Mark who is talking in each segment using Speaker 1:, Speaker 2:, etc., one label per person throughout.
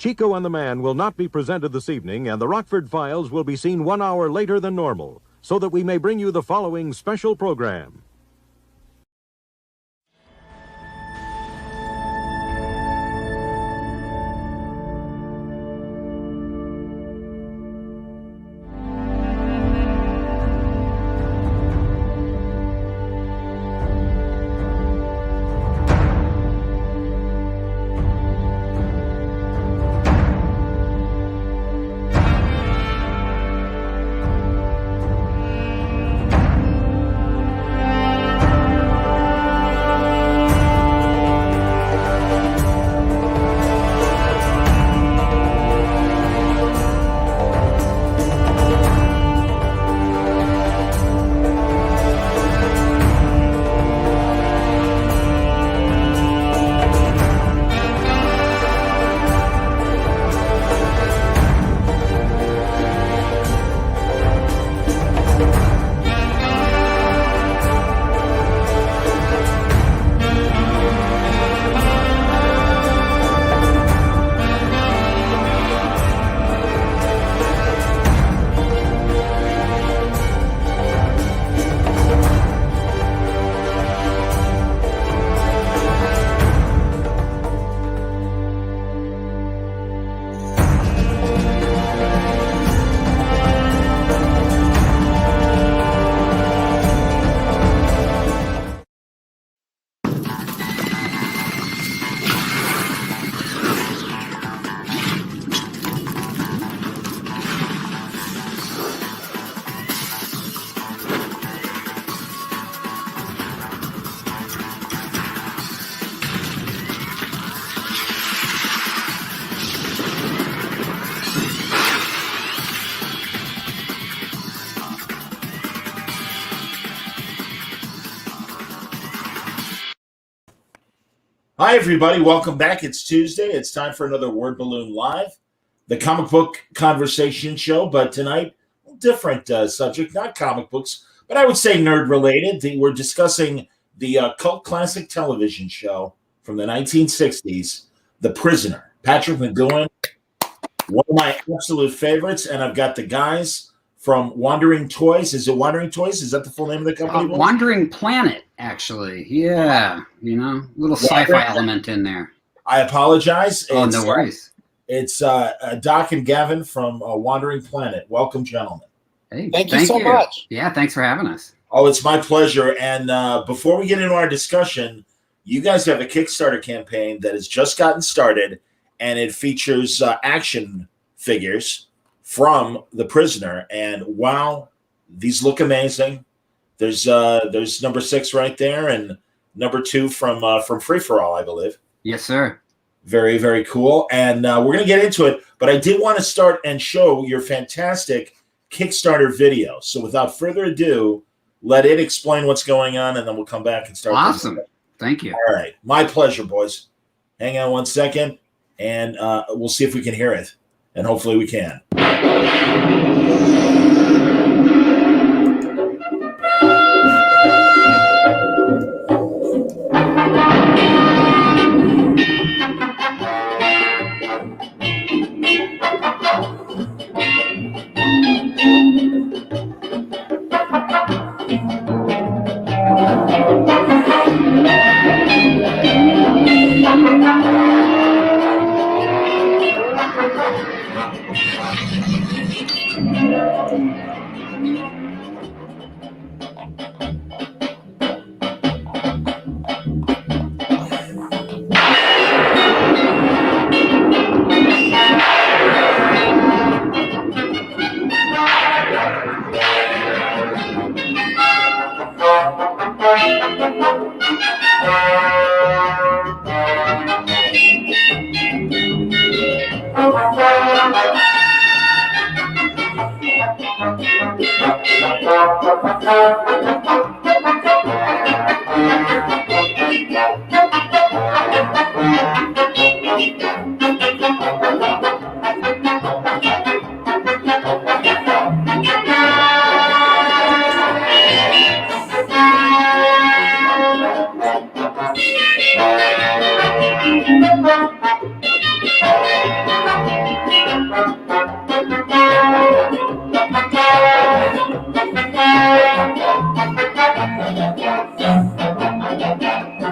Speaker 1: Chico and the Man will not be presented this evening, and the Rockford Files will be seen 1 hour later than normal, so that we may bring you the following special program.
Speaker 2: Hi, everybody. Welcome back. It's Tuesday. It's time for another Word Balloon Live, the comic book conversation show. But tonight, different subject, not comic books, but I would say nerd-related. We're discussing the cult classic television show from the 1960s, The Prisoner. Patrick McGoohan, one of my absolute favorites, and I've got the guys from Wandering Toys. Is it Wandering Toys? Is that the full name of the company?
Speaker 3: Wandering Planet, actually. Yeah, you know, little sci-fi element in there.
Speaker 2: I apologize.
Speaker 3: Oh, no worries.
Speaker 2: It's Doc and Gavin from Wandering Planet. Welcome, gentlemen.
Speaker 3: Hey,
Speaker 4: thank you so much.
Speaker 3: Yeah, thanks for having us.
Speaker 2: Oh, it's my pleasure. And before we get into our discussion, you guys have a Kickstarter campaign that has just gotten started, and it features action figures from The Prisoner. And wow, these look amazing. There's number 6 right there, and number 2 from Free for All, I believe.
Speaker 3: Yes, sir.
Speaker 2: Very, very cool. And we're going to get into it, but I did want to start and show your fantastic Kickstarter video. So without further ado, let it explain what's going on, and then we'll come back and start.
Speaker 3: Awesome. Thank you.
Speaker 2: All right. My pleasure, boys. Hang on one second, and we'll see if we can hear it, and hopefully we can.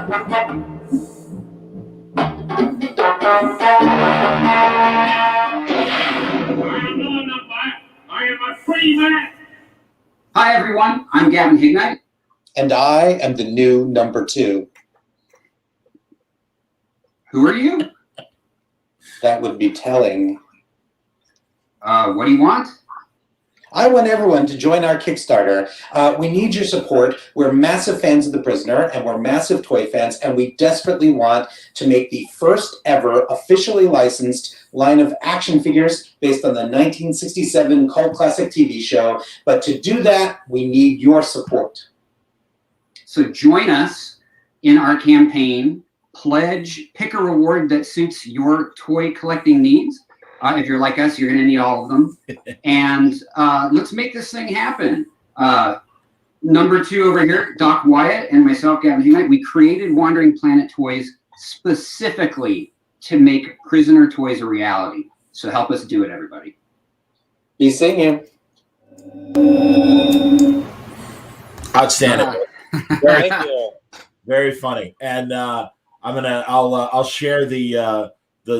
Speaker 4: I am a free man.
Speaker 3: Hi, everyone. I'm Gavin Ignite.
Speaker 5: And I am the new number 2.
Speaker 3: Who are you?
Speaker 5: That would be telling.
Speaker 3: What do you want?
Speaker 5: I want everyone to join our Kickstarter. We need your support. We're massive fans of The Prisoner, and we're massive toy fans, and we desperately want to make the first ever officially licensed line of action figures based on the 1967 cult classic TV show. But to do that, we need your support.
Speaker 3: So join us in our campaign. Pledge, pick a reward that suits your toy collecting needs. If you're like us, you're going to need all of them. And let's make this thing happen. Number 2 over here, Doc Wyatt and myself, Gavin Ignite, we created Wandering Planet Toys specifically to make Prisoner Toys a reality. So help us do it, everybody.
Speaker 5: Be singing.
Speaker 2: Outstanding. Very cool. Very funny. And I'll share the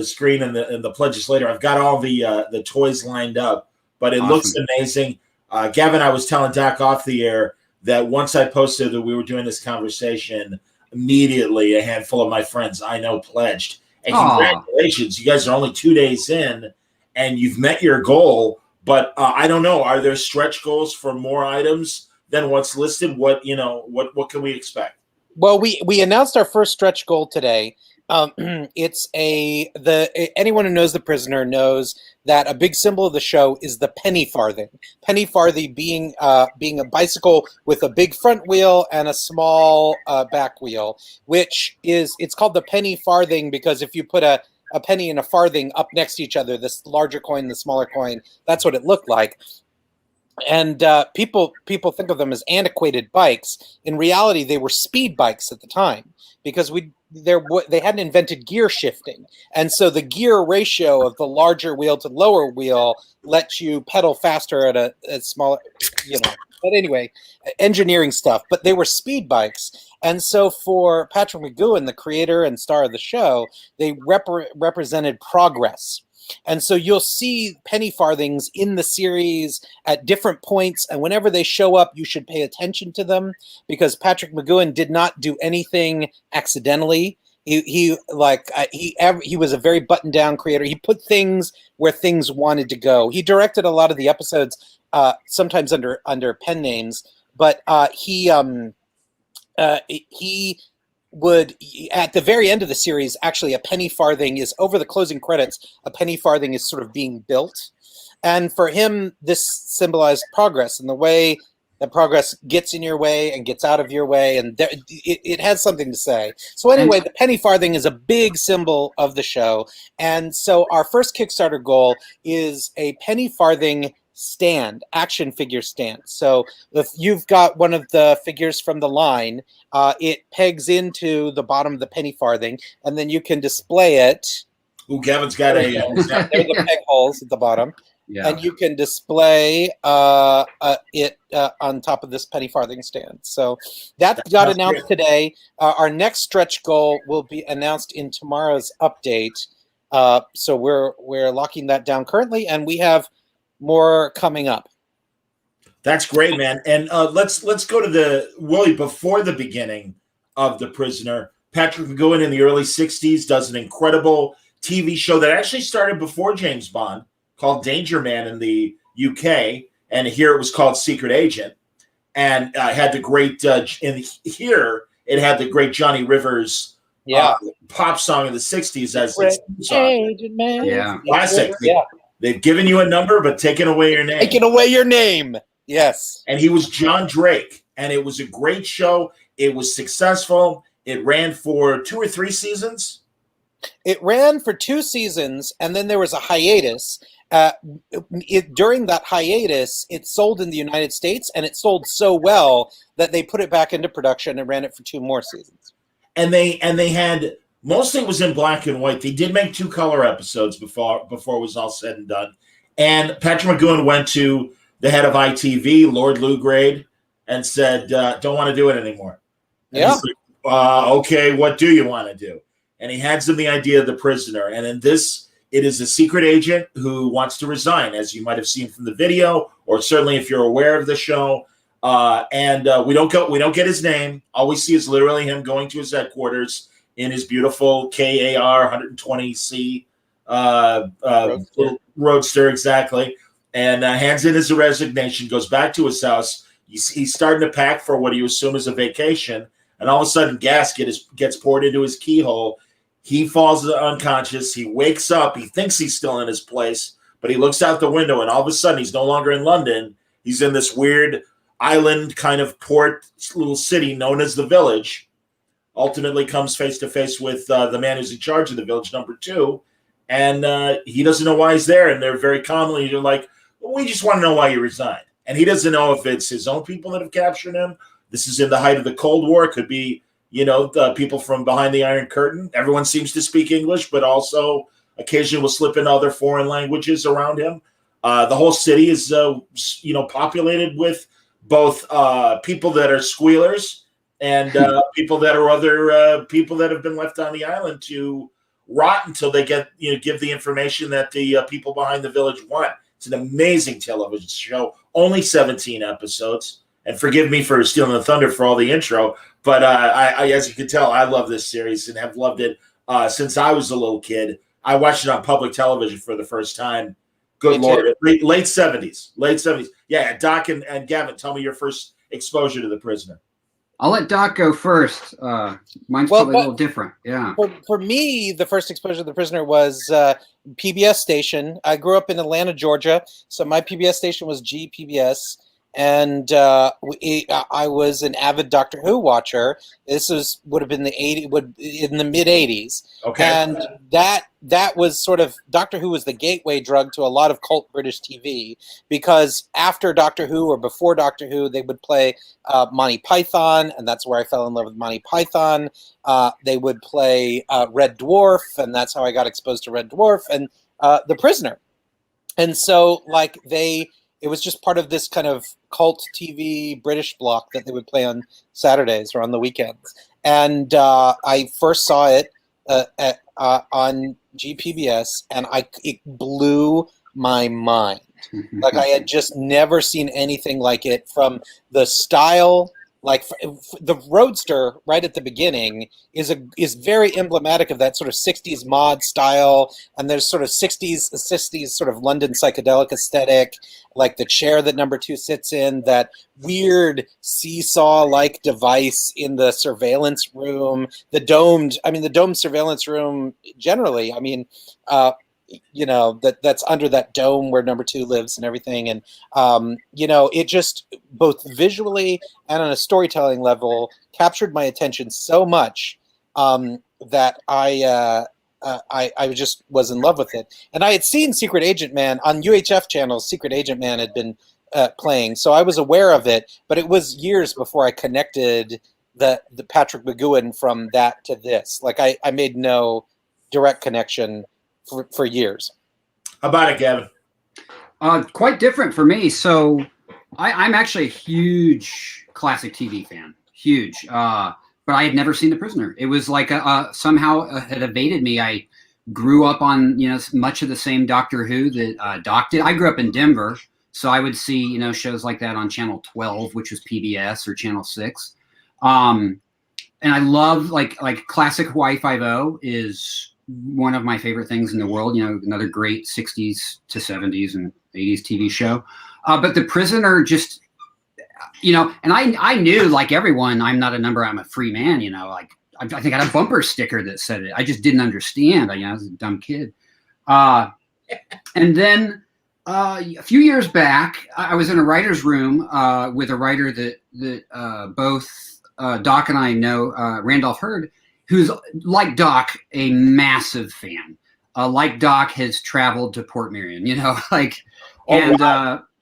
Speaker 2: screen and the pledges later. I've got all the toys lined up, but it
Speaker 3: Awesome.
Speaker 2: looks amazing. Gavin, I was telling Doc off the air that once I posted that we were doing this conversation, immediately a handful of my friends I know pledged. And congratulations, you guys are only 2 days in, and you've met your goal. But I don't know, are there stretch goals for more items than what's listed? What can we expect?
Speaker 6: Well, we announced our first stretch goal today. It's anyone who knows The Prisoner knows that a big symbol of the show is the penny farthing. Penny farthing being a bicycle with a big front wheel and a small back wheel, it's called the penny farthing because if you put a penny and a farthing up next to each other, this larger coin, the smaller coin, that's what it looked like. And people think of them as antiquated bikes. In reality, they were speed bikes at the time because they hadn't invented gear shifting, and so the gear ratio of the larger wheel to lower wheel lets you pedal faster at a smaller, But anyway, engineering stuff. But they were speed bikes, and so for Patrick McGoohan, the creator and star of the show, they represented progress. And so you'll see penny farthings in the series at different points, and whenever they show up, you should pay attention to them because Patrick McGoohan did not do anything accidentally. He was a very buttoned down creator. He put things where things wanted to go. He directed a lot of the episodes, sometimes under pen names, but he would, at the very end of the series, actually a penny farthing is over the closing credits. A penny farthing is sort of being built, and for him, this symbolized progress and the way that progress gets in your way and gets out of your way, and it has something to say. So anyway, the penny farthing is a big symbol of the show, and so our first Kickstarter goal is a penny farthing stand, action figure stand. So if you've got one of the figures from the line, it pegs into the bottom of the penny farthing, and then you can display it.
Speaker 2: Ooh, Gavin's got
Speaker 6: there are the peg holes at the bottom.
Speaker 3: Yeah.
Speaker 6: And you can display it on top of this penny farthing stand. So that got announced today. Our next stretch goal will be announced in tomorrow's update. So we're locking that down currently, and we have more coming up.
Speaker 2: That's great, man. And let's go to Willie, before the beginning of The Prisoner. Patrick McGoohan in the early 60s does an incredible TV show that actually started before James Bond, called Danger Man in the UK, and here it was called Secret Agent, and had the great here it had the great Johnny Rivers pop song of the 60s as its song.
Speaker 6: Agent Man.
Speaker 3: Yeah.
Speaker 2: Classic.
Speaker 6: Yeah.
Speaker 2: They've given you a number but taken away your name.
Speaker 6: Taking away your name. Yes.
Speaker 2: And he was John Drake, and it was a great show. It was successful. It ran for 2 or 3 seasons.
Speaker 6: It ran for 2 seasons, and then there was a hiatus. During that hiatus, it sold in the United States, and it sold so well that they put it back into production and ran it for 2 more seasons.
Speaker 2: And they had, mostly it was in black and white. They did make 2 color episodes before it was all said and done. And Patrick McGoohan went to the head of ITV, Lord Lou Grade, and said, "Don't want to do it anymore." And
Speaker 6: yeah.
Speaker 2: Okay, what do you want to do? And he hands him the idea of the prisoner. And in this, it is a secret agent who wants to resign, as you might have seen from the video, or certainly if you're aware of the show. We don't get his name. All we see is literally him going to his headquarters in his beautiful KAR 120C Roadster, exactly, and hands in his resignation, goes back to his house. He's starting to pack for what you assume is a vacation, and all of a sudden gas gets poured into his keyhole. He falls unconscious. He wakes up. He thinks he's still in his place, but he looks out the window, and all of a sudden he's no longer in London. He's in this weird island kind of port little city known as the Village. Ultimately comes face to face with the man who's in charge of the Village, number 2, and he doesn't know why he's there. And they're very calmly, you're like, well, we just want to know why you resigned. And he doesn't know if it's his own people that have captured him. This is in the height of the Cold War. It could be, the people from behind the Iron Curtain. Everyone seems to speak English, but also occasionally will slip in other foreign languages around him. The whole city is, populated with both people that are squealers and people that are other people that have been left on the island to rot until they give the information that the people behind the Village want. It's an amazing television show. Only 17 episodes. And forgive me for stealing the thunder for all the intro, but I, as you can tell, I love this series and have loved it since I was a little kid. I watched it on public television for the first time. Good Lord, late 70s. Yeah, Doc and Gavin, tell me your first exposure to The Prisoner.
Speaker 3: I'll let Doc go first. Mine's probably a little different. Yeah.
Speaker 6: For me, the first exposure to The Prisoner was PBS station. I grew up in Atlanta, Georgia, so my PBS station was GPBS. And I was an avid Doctor Who watcher. This would have been in the mid 80s.
Speaker 2: Okay.
Speaker 6: And that was sort of, Doctor Who was the gateway drug to a lot of cult British TV, because after Doctor Who or before Doctor Who, they would play Monty Python, and that's where I fell in love with Monty Python. They would play Red Dwarf, and that's how I got exposed to Red Dwarf and The Prisoner. And so, it was just part of this kind of cult TV British block that they would play on Saturdays or on the weekends. And I first saw it on GPBS, and it blew my mind. Like, I had just never seen anything like it, from the style. Like, the Roadster right at the beginning is very emblematic of that sort of 60s mod style, and there's sort of 60s sort of London psychedelic aesthetic, like the chair that number 2 sits in, that weird seesaw-like device in the surveillance room, the domed surveillance room generally. I mean, that's under that dome where number 2 lives and everything. And, it just, both visually and on a storytelling level, captured my attention so much that I just was in love with it. And I had seen Secret Agent Man on UHF channels. Secret Agent Man had been playing, so I was aware of it, but it was years before I connected the Patrick McGoohan from that to this. Like, I made no direct connection for years.
Speaker 2: How about it, Gavin?
Speaker 3: Quite different for me. So I'm actually a huge classic TV fan, huge. But I had never seen The Prisoner. It was like somehow had evaded me. I grew up on much of the same Doctor Who that Doc did. I grew up in Denver, so I would see shows like that on Channel 12, which was PBS, or Channel 6. And I love like classic Hawaii Five-0 is one of my favorite things in the world. Another great 60s to 70s and 80s TV show. But The Prisoner just, and I knew, like everyone, I'm not a number, I'm a free man, like I think I had a bumper sticker that said it. I just didn't understand. I was a dumb kid. And then a few years back, I was in a writer's room with a writer that both Doc and I know, Randolph Hurd, who's, like Doc, a massive fan. Like Doc, has traveled to Portmarion,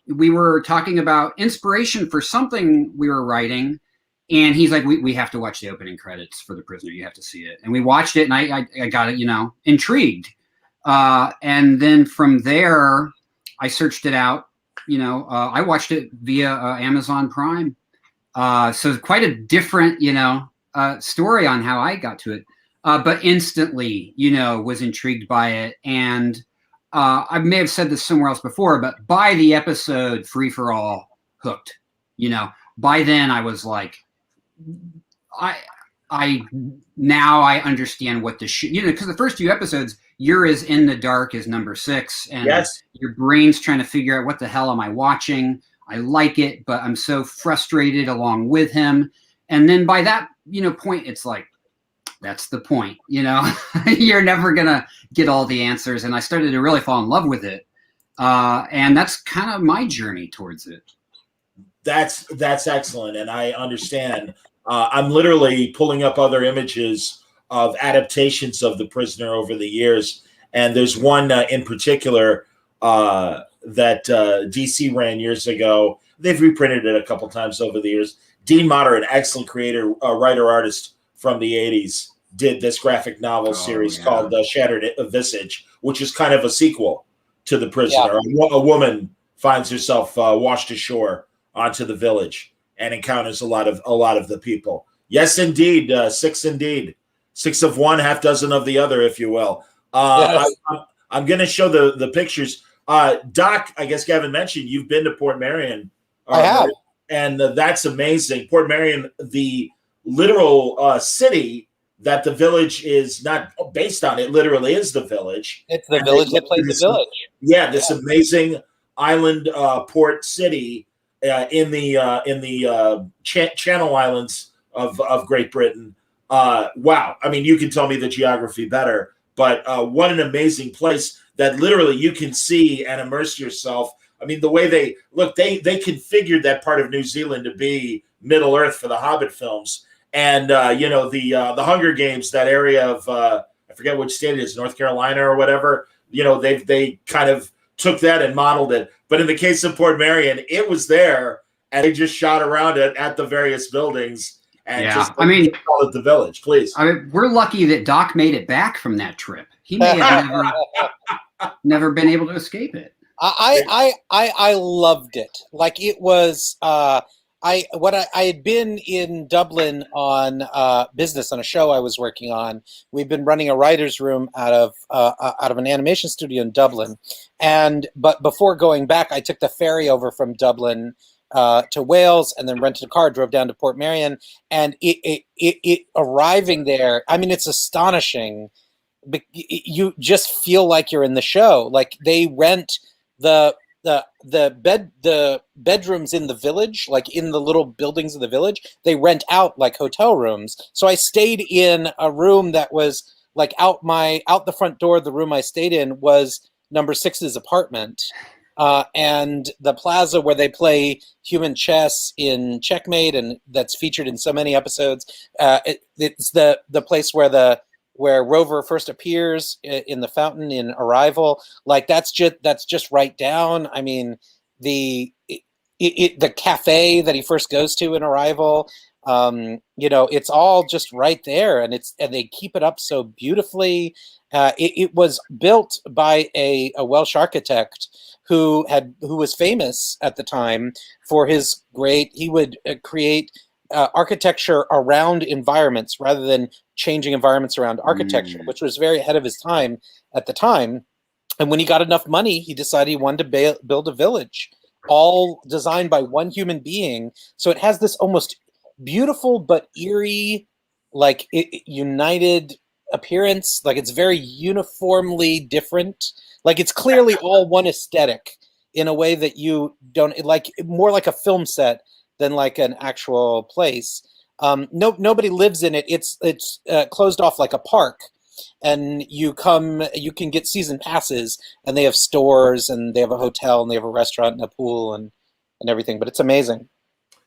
Speaker 3: we were talking about inspiration for something we were writing, and he's like, we have to watch the opening credits for The Prisoner. You have to see it. And we watched it, and I got it, intrigued. And then from there, I searched it out. I watched it via Amazon Prime. So quite a different, story on how I got to it, but instantly, was intrigued by it. And I may have said this somewhere else before, but by the episode Free for All, hooked. By then I was like, I now I understand what the because the first 2 episodes, you're as in the dark as number 6, and
Speaker 2: Yes.
Speaker 3: your brain's trying to figure out what the hell am I watching. I like it, but I'm so frustrated along with him. And then by that point, it's like, that's the point. You're never gonna get all the answers. And I started to really fall in love with it, and that's kind of my journey towards it.
Speaker 2: That's excellent, and I understand. I'm literally pulling up other images of adaptations of The Prisoner over the years, and there's one in particular that DC ran years ago. They've reprinted it a couple times over the years. Dean Motter, an excellent creator, writer, artist from the 80s, did this graphic novel series called Shattered Visage, which is kind of a sequel to The Prisoner. Yeah. A woman finds herself washed ashore onto the village and encounters a lot of the people. Yes, indeed. 6 indeed. 6 of one, half dozen of the other, if you will. Yes. I'm going to show the pictures. Doc, I guess Gavin mentioned you've been to Portmarion.
Speaker 6: I have.
Speaker 2: And that's amazing. Portmarion, the literal city that the village is not based on. It literally is the village.
Speaker 6: It's the village that plays the village.
Speaker 2: Yeah, this amazing island port city in the Channel Islands of Great Britain. Wow. I mean, you can tell me the geography better, but what an amazing place that literally you can see and immerse yourself. I mean, the way they configured that part of New Zealand to be Middle Earth for the Hobbit films. And, the Hunger Games, that area of, I forget which state it is, North Carolina or whatever, they kind of took that and modeled it. But in the case of Portmarion, it was there, and they just shot around it at the various buildings. And just call it the village, please.
Speaker 3: I mean, we're lucky that Doc made it back from that trip. He may have never been able to escape it.
Speaker 6: I loved it. Like, it was I had been in Dublin on business on a show I was working on. We've been running a writer's room out of an animation studio in Dublin, but before going back, I took the ferry over from Dublin to Wales, and then rented a car, drove down to Portmarion, and it arriving there. I mean, it's astonishing. You just feel like you're in the show. Like, they rent the bedrooms in the village, like in the little buildings of the village, they rent out like hotel rooms. So I stayed in a room that was like out the front door. The room I stayed in was number 6's apartment. And the plaza where they play human chess in Checkmate, and that's featured in so many episodes. It's the place where Rover first appears in the fountain in Arrival. Like, that's just right down. I mean, the cafe that he first goes to in Arrival, it's all just right there, and they keep it up so beautifully. It was built by a Welsh architect who was famous at the time for his he would create architecture around environments rather than changing environments around architecture, which was very ahead of his time at the time. And when he got enough money, he decided he wanted to build a village, all designed by one human being. So it has this almost beautiful but eerie, like, united appearance. Like, it's very uniformly different. Like, it's clearly all one aesthetic in a way that you don't like, more like a film set than like an actual place. Nobody lives in it. It's closed off like a park, and you can get season passes, and they have stores, and they have a hotel, and they have a restaurant and a pool and everything. But it's amazing.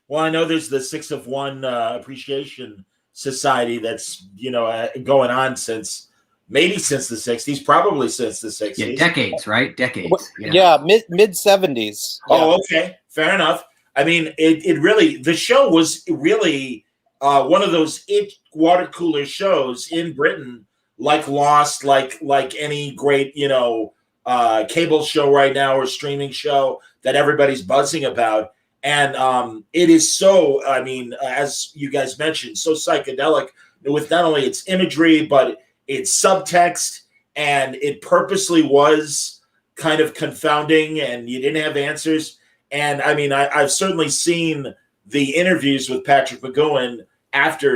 Speaker 2: Well, I know there's the 6 of one Appreciation Society that's going on since the 60s, probably since the 60s.
Speaker 3: Yeah, decades, right? Decades.
Speaker 6: Yeah, mid 70s.
Speaker 2: Oh, okay, fair enough. I mean, it really, the show was really one of those water cooler shows in Britain, like Lost, like any great cable show right now or streaming show that everybody's buzzing about. And it is so, I mean, as you guys mentioned, so psychedelic with not only its imagery, but its subtext. And it purposely was kind of confounding and you didn't have answers. And I mean, I've certainly seen the interviews with Patrick McGoohan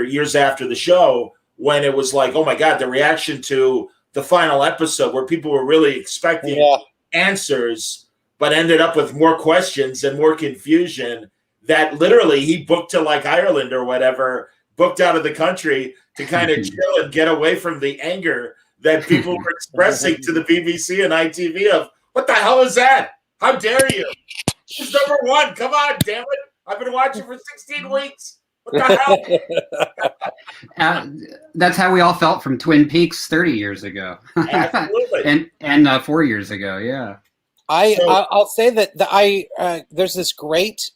Speaker 2: years after the show, when it was like, oh my God, the reaction to the final episode where people were really expecting answers, but ended up with more questions and more confusion, that literally he booked to like Ireland or whatever, booked out of the country to kind of chill and get away from the anger that people were expressing to the BBC and ITV of, what the hell is that? How dare you? It's #1. Come on, damn it. I've been watching for 16 weeks. What the hell?
Speaker 3: That's how we all felt from Twin Peaks 30 years ago.
Speaker 2: Absolutely.
Speaker 3: and 4 years ago, yeah.
Speaker 6: I'll say that there's this great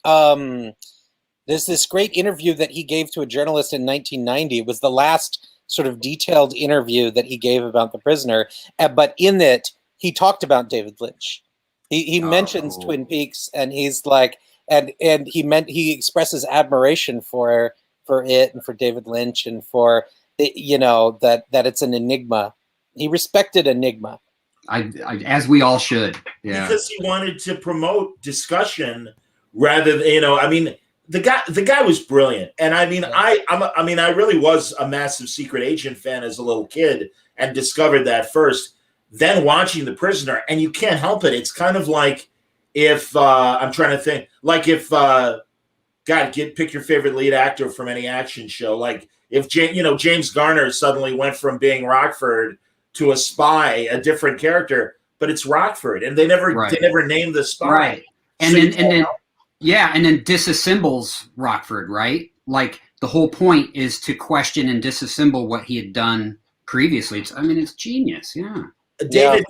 Speaker 6: interview that he gave to a journalist in 1990. It was the last sort of detailed interview that he gave about The Prisoner, but in it he talked about David Lynch. He mentions Twin Peaks, and he's like, and he expresses admiration for it and for David Lynch and for that it's an enigma. He respected enigma.
Speaker 3: As we all should, yeah.
Speaker 2: Because he wanted to promote discussion rather than, I mean, the guy was brilliant. And I mean, I really was a massive Secret Agent fan as a little kid and discovered that first, then watching The Prisoner, and you can't help it. It's kind of like if I'm trying to think, like if pick your favorite lead actor from any action show. Like if James Garner suddenly went from being Rockford to a spy, a different character, but it's Rockford, and they never named the spy.
Speaker 3: Right. And then disassembles Rockford, right? Like the whole point is to question and disassemble what he had done previously. It's genius. Yeah.
Speaker 2: David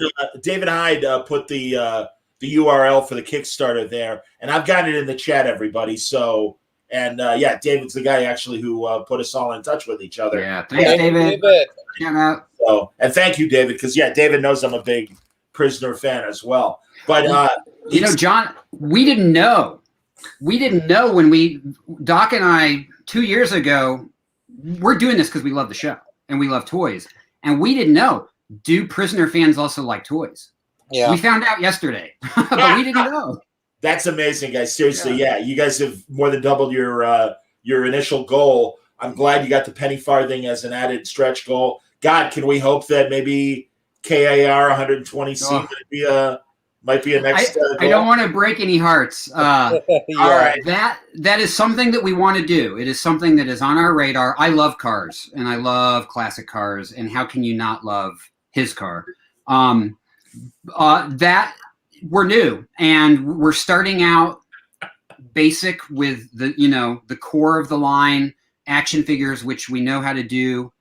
Speaker 2: Hyde put the URL for the Kickstarter there, and I've got it in the chat, everybody. So, and David's the guy actually who put us all in touch with each other.
Speaker 3: Yeah, thanks, David. Shout out.
Speaker 2: So, and thank you, David, because David knows I'm a big Prisoner fan as well. But
Speaker 3: John, we didn't know when Doc and I 2 years ago, we're doing this because we love the show and we love toys, and we didn't know. Do Prisoner fans also like toys? Yeah, we found out yesterday, but we didn't know.
Speaker 2: That's amazing, guys. Seriously, you guys have more than doubled your initial goal. I'm glad you got the penny farthing as an added stretch goal. God, can we hope that maybe KAR 120C might be a next goal?
Speaker 3: I don't want to break any hearts. All right, that is something that we want to do. It is something that is on our radar. I love cars, and I love classic cars, and how can you not love his car? That we're new, and we're starting out basic with the core of the line action figures, which we know how to do,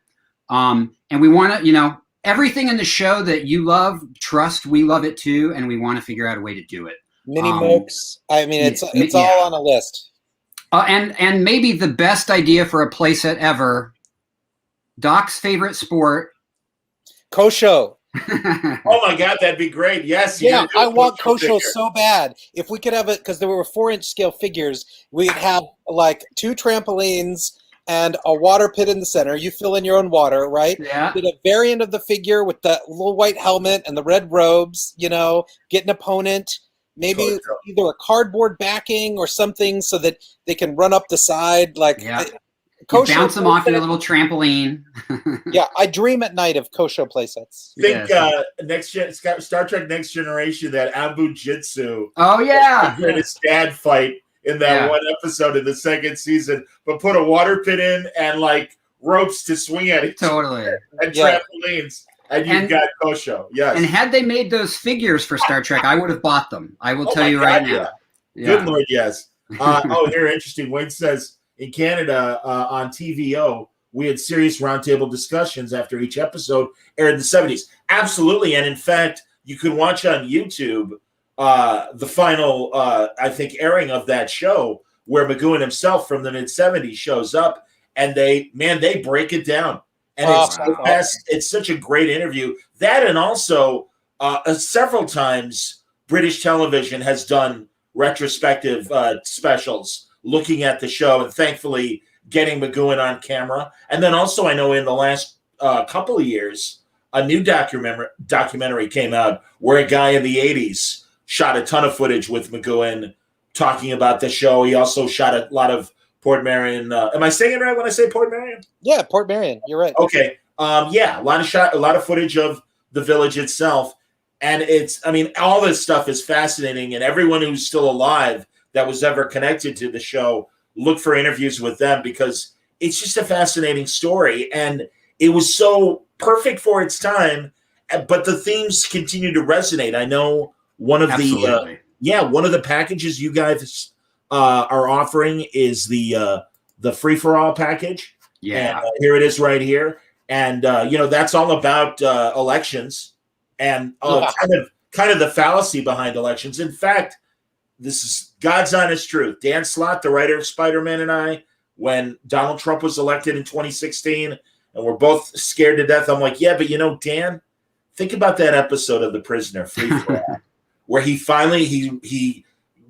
Speaker 3: and we want to everything in the show that you love, trust, we love it too, and we want to figure out a way to do it.
Speaker 6: Mini Mokes. I mean, it's all on a list.
Speaker 3: And maybe the best idea for a playset ever. Doc's favorite sport,
Speaker 6: Kosho.
Speaker 2: Oh my God, that'd be great. Yes.
Speaker 6: Yeah, I want Kosho so bad. If we could have it, because there were 4-inch scale figures, we'd have like 2 trampolines and a water pit in the center. You fill in your own water, right?
Speaker 3: Yeah.
Speaker 6: Did a variant of the figure with the little white helmet and the red robes, get an opponent, maybe either a cardboard backing or something so that they can run up the side.
Speaker 3: Kosho, bounce them off your little trampoline.
Speaker 6: Yeah, I dream at night of Kosho playsets.
Speaker 2: Think Star Trek Next Generation, that Abu Jitsu.
Speaker 3: Oh yeah,
Speaker 2: the greatest dad fight in that one episode of the second season, but put a water pit in and like ropes to swing at each other and trampolines, and you've got Kosho. Yes.
Speaker 3: And had they made those figures for Star Trek, I would have bought them. I will tell you right now.
Speaker 2: Yeah. Good Lord, yes. Here, interesting. Wayne says, in Canada, on TVO, we had serious roundtable discussions after each episode aired in the 70s. Absolutely. And in fact, you can watch on YouTube the final, I think, airing of that show where McGoohan himself from the mid-70s shows up, and they break it down. And it's such a great interview. That, and also several times British television has done retrospective specials looking at the show, and thankfully getting McGoohan on camera. And then also, I know in the last couple of years, a new documentary came out where a guy in the 80s shot a ton of footage with McGoohan talking about the show. He also shot a lot of Portmarion. Am I saying it right when I say Portmarion?
Speaker 6: Yeah, Portmarion. You're right.
Speaker 2: Okay. Yeah, a lot of footage of the village itself. And all this stuff is fascinating. And everyone who's still alive that was ever connected to the show, look for interviews with them, because it's just a fascinating story. And it was so perfect for its time, but the themes continue to resonate. I know one of the packages you guys are offering is the free-for-all package.
Speaker 3: Yeah.
Speaker 2: And, here it is right here. And, that's all about elections and kind of the fallacy behind elections. In fact, this is God's honest truth. Dan Slott, the writer of Spider-Man, and I, when Donald Trump was elected in 2016, and we're both scared to death, I'm like, yeah, but Dan, think about that episode of The Prisoner, Free for All, where he finally he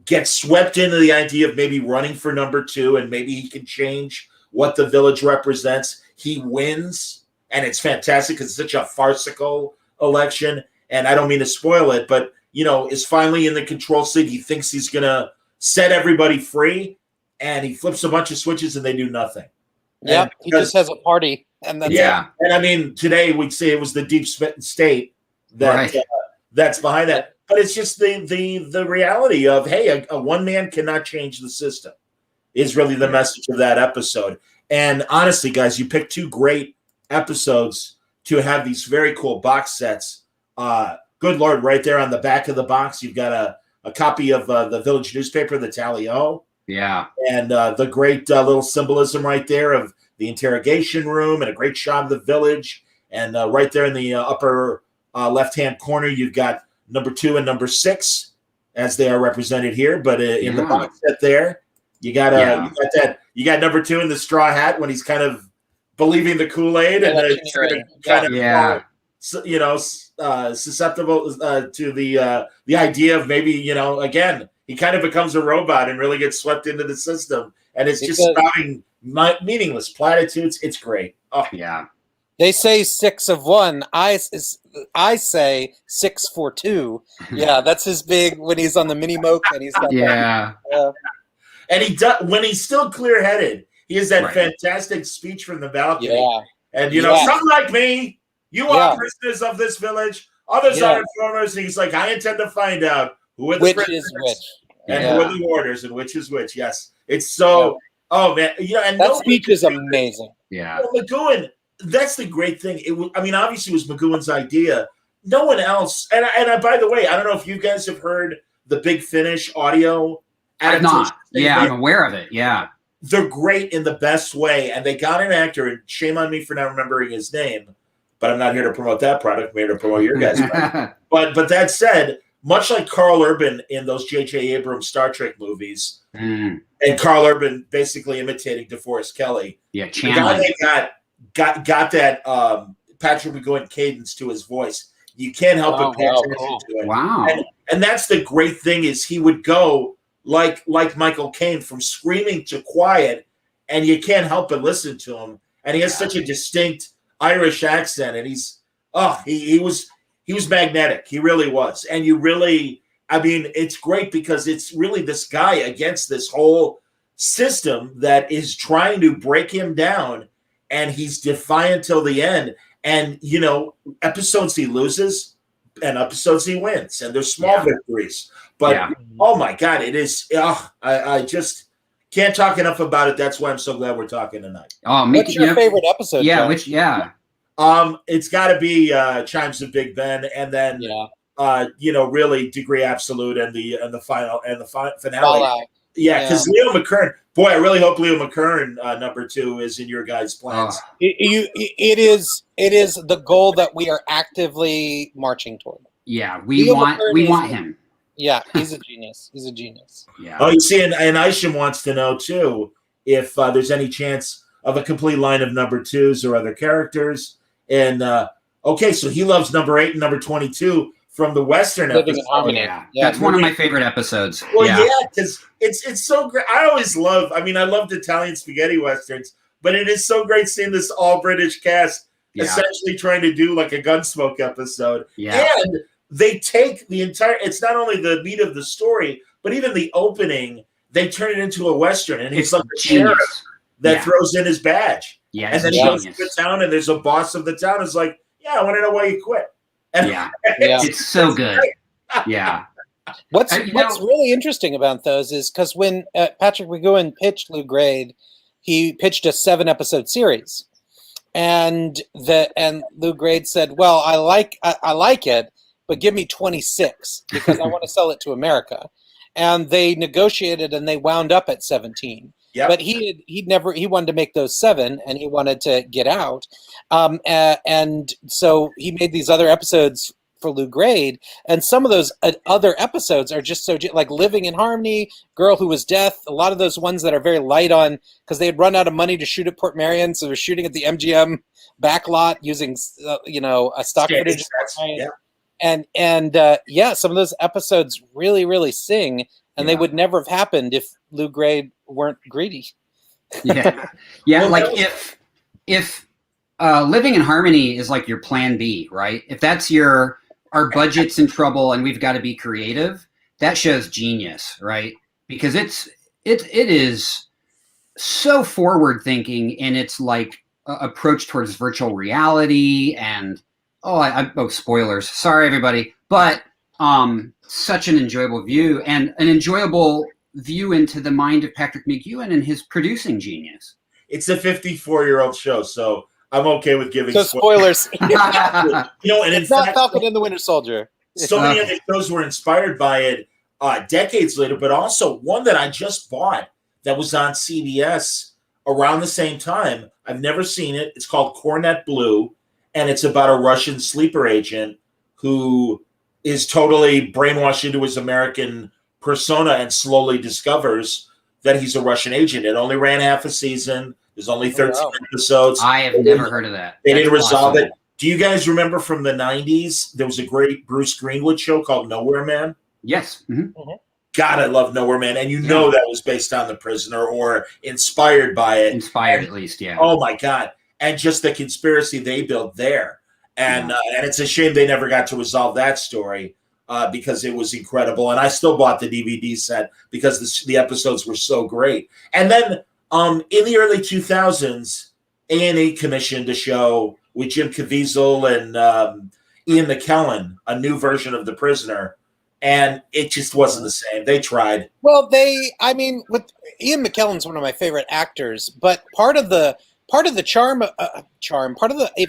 Speaker 2: gets swept into the idea of maybe running for number 2, and maybe he can change what the village represents. He wins, and it's fantastic because it's such a farcical election. And I don't mean to spoil it, but is finally in the control seat. He thinks he's gonna set everybody free, and he flips a bunch of switches, and they do nothing.
Speaker 6: Yeah, he just has a party, and that's
Speaker 3: yeah.
Speaker 6: it.
Speaker 2: And I mean, today we'd say it was the deep state that that's behind that. But it's just the reality of, hey, a one man cannot change the system is really the message of that episode. And honestly, guys, you picked 2 great episodes to have these very cool box sets. Good Lord, right there on the back of the box, you've got a copy of the village newspaper, the Tally-O.
Speaker 3: Yeah.
Speaker 2: And the great little symbolism right there of the interrogation room, and a great shot of the village. And right there in the upper left-hand corner, you've got number 2 and number 6 as they are represented here. But in the box set there, you got number 2 in the straw hat when he's kind of believing the Kool-Aid, and susceptible to the idea of maybe, again, he kind of becomes a robot and really gets swept into the system. And it's just spouting meaningless platitudes. It's great. Oh,
Speaker 3: yeah.
Speaker 6: They say 6 of 1. I say 6 for 2. Yeah, that's his big when he's on the mini moke and he's got
Speaker 2: and he does when he's still clear-headed. He has that fantastic speech from the balcony. Yeah. And some like me, you are prisoners of this village. Others are informers. And he's like, I intend to find out who are the prisoners
Speaker 6: is which.
Speaker 2: And who are the warders and which is which. Yes. It's so oh man. And
Speaker 6: that speech is amazing.
Speaker 3: Yeah.
Speaker 2: Well, McGoohan, that's the great thing. Obviously it was McGoohan's idea. No one else. And by the way, I don't know if you guys have heard the Big Finish audio.
Speaker 3: I've not. Yeah, I'm aware of it. Yeah.
Speaker 2: They're great in the best way. And they got an actor, and shame on me for not remembering his name, but I'm not here to promote that product. I'm here to promote your guys' product. But that said, much like Carl Urban in those J.J. Abrams Star Trek movies, and Carl Urban basically imitating DeForest Kelley.
Speaker 3: Yeah,
Speaker 2: the guy that got that Patrick McGoohan cadence to his voice. You can't help but pay attention to it.
Speaker 3: Wow.
Speaker 2: And that's the great thing is he would go like Michael Caine from screaming to quiet, and you can't help but listen to him. And he has such a distinct Irish accent, and he was magnetic. He really was. And it's great because it's really this guy against this whole system that is trying to break him down, and he's defiant till the end. And, episodes he loses and episodes he wins, and there's small victories. But, oh, my God, it is I just can't talk enough about it. That's why I'm so glad we're talking tonight.
Speaker 3: Oh,
Speaker 6: what's your favorite episode?
Speaker 3: John?
Speaker 2: It's got to be Chimes of Big Ben, and then really Degree Absolute and the finale. Yeah, because Leo McKern. Boy, I really hope Leo McKern number 2 is in your guys' plans.
Speaker 6: It is the goal that we are actively marching toward.
Speaker 3: Yeah, we want him.
Speaker 6: Yeah, he's a genius. He's a genius.
Speaker 3: Yeah.
Speaker 2: Oh, you see, and Isham wants to know too if there's any chance of a complete line of number 2s or other characters. And okay, so he loves number 8 and number 22. from the Western
Speaker 6: Living in
Speaker 2: episode.
Speaker 6: Harmony.
Speaker 3: Yeah.
Speaker 6: Yeah.
Speaker 3: That's one of my favorite episodes.
Speaker 2: Well,
Speaker 3: yeah.
Speaker 2: because it's so great. I always love. I mean, I loved Italian spaghetti westerns, but it is so great seeing this all British cast essentially trying to do like a Gunsmoke episode.
Speaker 3: Yeah.
Speaker 2: And they take the entire. It's not only the meat of the story, but even the opening. They turn it into a western, and it's like a sheriff that throws in his badge.
Speaker 3: Yeah,
Speaker 2: and then he goes to the town, and there's a boss of the town. Is like, yeah, I want to know why you quit. And
Speaker 3: it's so good. Yeah.
Speaker 6: What's really interesting about those is because when Patrick McGoohan pitched Lou Grade, he pitched a 7-episode series, and Lou Grade said, "Well, I like it, but give me 26 because I want to sell it to America." And they negotiated, and they wound up at 17. Yep. But he wanted to make those 7, and he wanted to get out, and so he made these other episodes for Lou Grade, and some of those other episodes are just so like Living in Harmony, Girl Who Was Death, a lot of those ones that are very light on because they had run out of money to shoot at Portmarion, so they're shooting at the MGM backlot using a stock footage. Yeah. And some of those episodes really, really sing, and they would never have happened if Lou Grade weren't greedy.
Speaker 3: Yeah. Like if Living in Harmony is like your plan B, right? If that's our budget's in trouble and we've got to be creative, that show's genius, right? Because it is so forward thinking in its like approach towards virtual reality and spoilers. Sorry, everybody. But such an enjoyable view and an enjoyable view into the mind of Patrick McGoohan and his producing genius.
Speaker 2: It's a 54-year-old show, so I'm okay with giving
Speaker 6: spoilers.
Speaker 2: And in fact,
Speaker 6: Falcon and the Winter Soldier.
Speaker 2: So many other shows were inspired by it decades later, but also one that I just bought that was on CBS around the same time. I've never seen it. It's called Cornet Blue, and it's about a Russian sleeper agent who is totally brainwashed into his American persona and slowly discovers that he's a Russian agent. It only ran half a season. There's only 13 episodes.
Speaker 3: I have never heard of that.
Speaker 2: They didn't resolve it. Do you guys remember from the 90s, there was a great Bruce Greenwood show called Nowhere Man?
Speaker 3: Yes. Mm-hmm. Mm-hmm.
Speaker 2: God, I love Nowhere Man. And that was based on The Prisoner or inspired by it.
Speaker 3: Inspired, at least, yeah.
Speaker 2: Oh, my God. And just the conspiracy they built there. And it's a shame they never got to resolve that story because it was incredible. And I still bought the DVD set because the episodes were so great. And then in the early 2000s, A&E commissioned a show with Jim Caviezel and Ian McKellen, a new version of The Prisoner. And it just wasn't the same. They tried.
Speaker 6: Well, with Ian McKellen's one of my favorite actors, but part of the charm,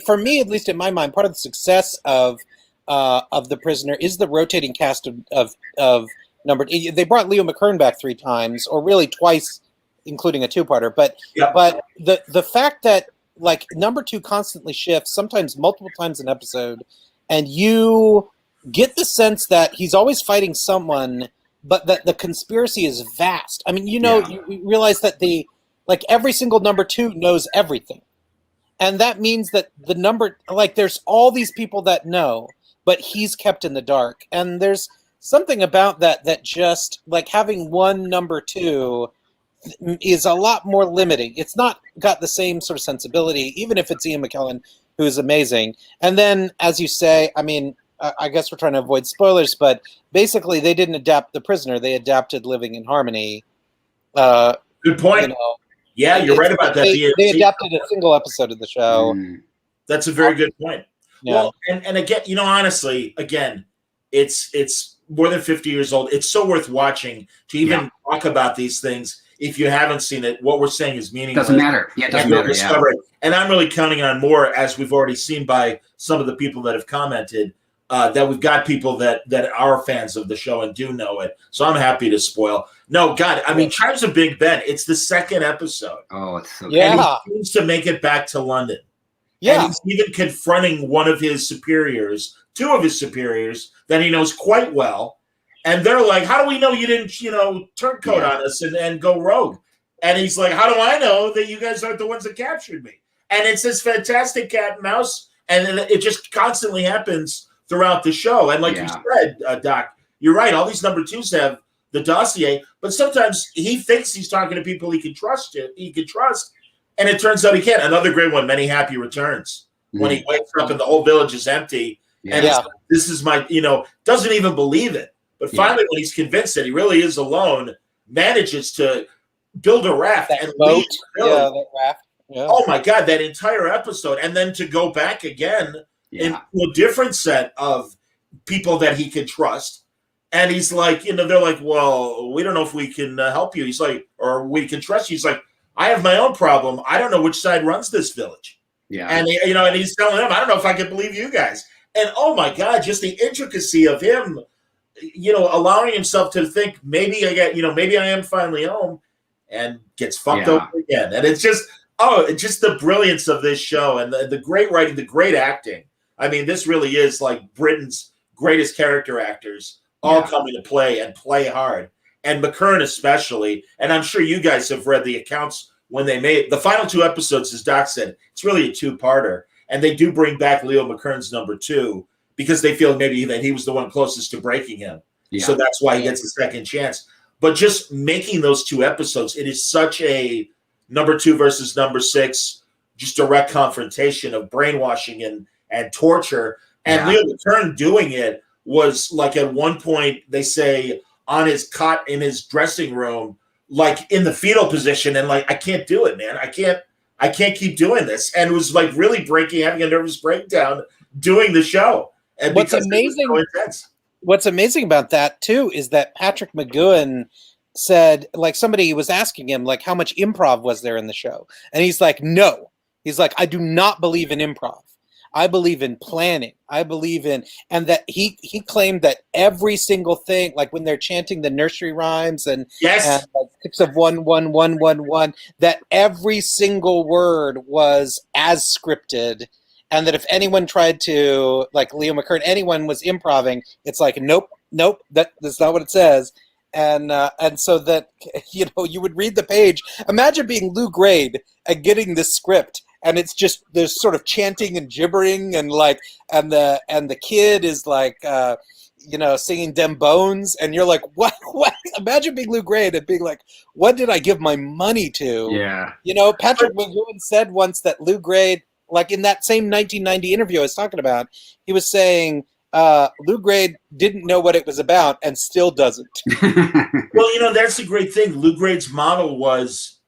Speaker 6: for me, at least in my mind, part of the success of The Prisoner is the rotating cast of number. They brought Leo McKern back 3 times, or really twice, including a 2-parter. But the fact that like number 2 constantly shifts, sometimes multiple times an episode, and you get the sense that he's always fighting someone, but that the conspiracy is vast. I mean, you realize that every single number 2 knows everything. And that means that there's all these people that know, but he's kept in the dark. And there's something about that just like having one number 2 is a lot more limiting. It's not got the same sort of sensibility, even if it's Ian McKellen, who's amazing. And then, as you say, I mean, I guess we're trying to avoid spoilers, but basically they didn't adapt The Prisoner. They adapted Living in Harmony.
Speaker 2: Good point. Yeah, you're right about that.
Speaker 6: They adapted a single episode of the show.
Speaker 2: That's a very good point.
Speaker 6: Yeah.
Speaker 2: Well, and again, honestly, again, it's more than 50 years old. It's so worth watching to even talk about these things. If you haven't seen it, what we're saying is meaningless.
Speaker 3: Doesn't matter. Yeah, it doesn't matter.
Speaker 2: Discover it. And I'm really counting on more, as we've already seen by some of the people that have commented, that we've got people that are fans of the show and do know it. So I'm happy to spoil. No, God, I mean, Chimes of Big Ben, it's the 2nd episode.
Speaker 3: Oh, it's so
Speaker 2: good. And he seems to make it back to London.
Speaker 6: Yeah.
Speaker 2: And he's even confronting one of his superiors, 2 of his superiors that he knows quite well. And they're like, how do we know you didn't, turncoat on us and go rogue? And he's like, how do I know that you guys aren't the ones that captured me? And it's this fantastic cat and mouse. And then it just constantly happens throughout the show. And like you said, Doc, you're right. All these number twos have the dossier, but sometimes he thinks he's talking to people he can trust. And it turns out he can't. Another great one, Many Happy Returns, when he wakes up and the whole village is empty. And he's like, this is my, doesn't even believe it. But finally, when he's convinced that he really is alone, manages to build a raft and leave the village.
Speaker 6: That raft. Yeah.
Speaker 2: Oh my God, that entire episode. And then to go back again into a different set of people that he can trust. And he's like, they're like, well, we don't know if we can help you. He's like, or we can trust you. He's like, I have my own problem. I don't know which side runs this village. Yeah. And, and he's telling them, I don't know if I can believe you guys. And oh my God, just the intricacy of him, allowing himself to think maybe maybe I am finally home, and gets fucked over again. And it's just, just the brilliance of this show and the great writing, the great acting. I mean, this really is like Britain's greatest character actors all coming to play and play hard. And McKern especially. And I'm sure you guys have read the accounts when they made the final 2 episodes, as Doc said, it's really a 2-parter. And they do bring back Leo McKern's number 2 because they feel maybe that he was the one closest to breaking him. Yeah. So that's why he gets a second chance. But just making those 2 episodes, it is such a number 2 versus number 6, just direct confrontation of brainwashing and torture. And Leo McKern doing it was like at one point, they say, on his cot in his dressing room, like in the fetal position, and like, I can't do it, man. I can't keep doing this. And it was like really having a nervous breakdown doing the show. And
Speaker 6: what's amazing about that too is that Patrick McGoohan said, like, somebody was asking him, like, how much improv was there in the show? And he's like, no. He's like, I do not believe in improv. I believe in planning. I believe in, and that he claimed that every single thing, like when they're chanting the nursery rhymes and like 6 of 1, 1, 1, 1, 1, that every single word was as scripted. And that if anyone tried to, like Leo McKern, anyone was improving, it's like, nope, that's not what it says. And so that, you would read the page. Imagine being Lou Grade and getting this script. And it's just there's sort of chanting and gibbering and like and the kid is like singing Dem Bones, and you're like, what? Imagine being Lou Grade and being like, what did I give my money to? Yeah. Patrick McGoohan said once that Lou Grade, like in that same 1990 interview I was talking about, he was saying Lou Grade didn't know what it was about and still doesn't.
Speaker 2: Well, that's the great thing. Lou Grade's model was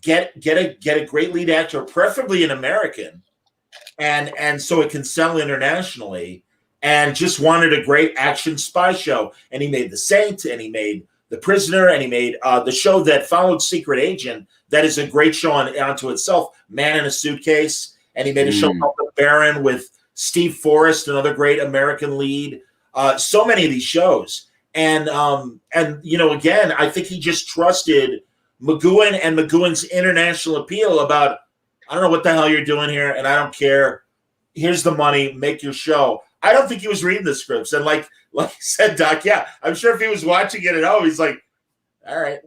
Speaker 2: get a great lead actor, preferably an American, and so it can sell internationally, and just wanted a great action spy show. And he made The Saint, and he made The Prisoner, and he made the show that followed Secret Agent. That is a great show onto itself, Man in a Suitcase. And he made a show called The Baron with Steve Forrest, another great American lead. So many of these shows. And again, I think he just trusted McGoohan and McGoohan's international appeal about, I don't know what the hell you're doing here, and I don't care. Here's the money, make your show. I don't think he was reading the scripts. And like you said, Doc, I'm sure if he was watching it at home, he's like, all right.